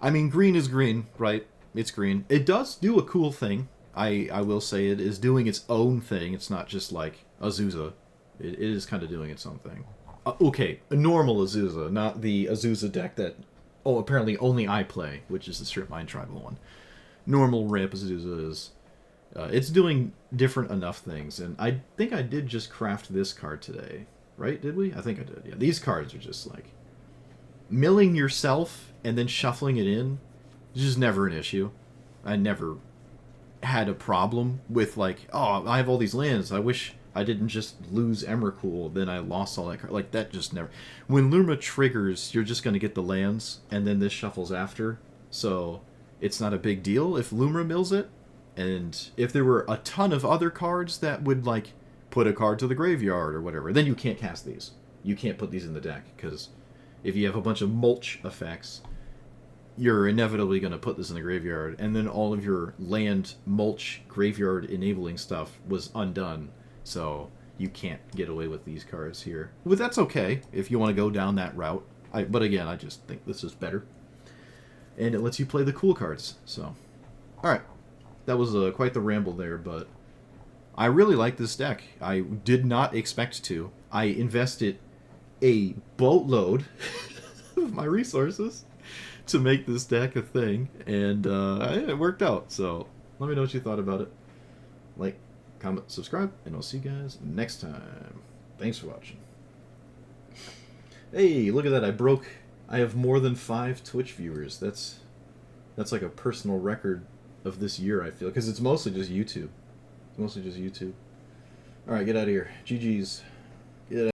Speaker 1: I mean, green is green, right? It's green. It does do a cool thing. I will say it is doing its own thing. It's not just like Azusa. It is kind of doing its own thing. Okay, a normal Azusa, not the Azusa deck that, apparently only I play, which is the Strip Mine Tribal one. Normal ramp Azusa is, it's doing different enough things, and I think I did just craft this card today. Right, did we? I think I did, yeah. These cards are just like, milling yourself and then shuffling it in is just never an issue. I never had a problem with like, oh, I have all these lands, I wish I didn't just lose Emrakul, then I lost all that card. Like, that just never... When Luma triggers, you're just going to get the lands, and then this shuffles after, so it's not a big deal if Luma mills it. And if there were a ton of other cards that would, like, put a card to the graveyard or whatever, then you can't cast these. You can't put these in the deck, because if you have a bunch of mulch effects, you're inevitably going to put this in the graveyard, and then all of your land mulch graveyard enabling stuff was undone, so you can't get away with these cards here. But that's okay if you want to go down that route. But again, I just think this is better, and it lets you play the cool cards. So, alright, that was quite the ramble there, but I really like this deck. I did not expect to. I invested a boatload of my resources to make this deck a thing, and it worked out. So let me know what you thought about it. Like, comment, subscribe, and I'll see you guys next time. Thanks for watching. Hey, look at that. I have more than 5 Twitch viewers. That's like a personal record of this year, I feel, because it's mostly just YouTube. Alright, get out of here. GG's.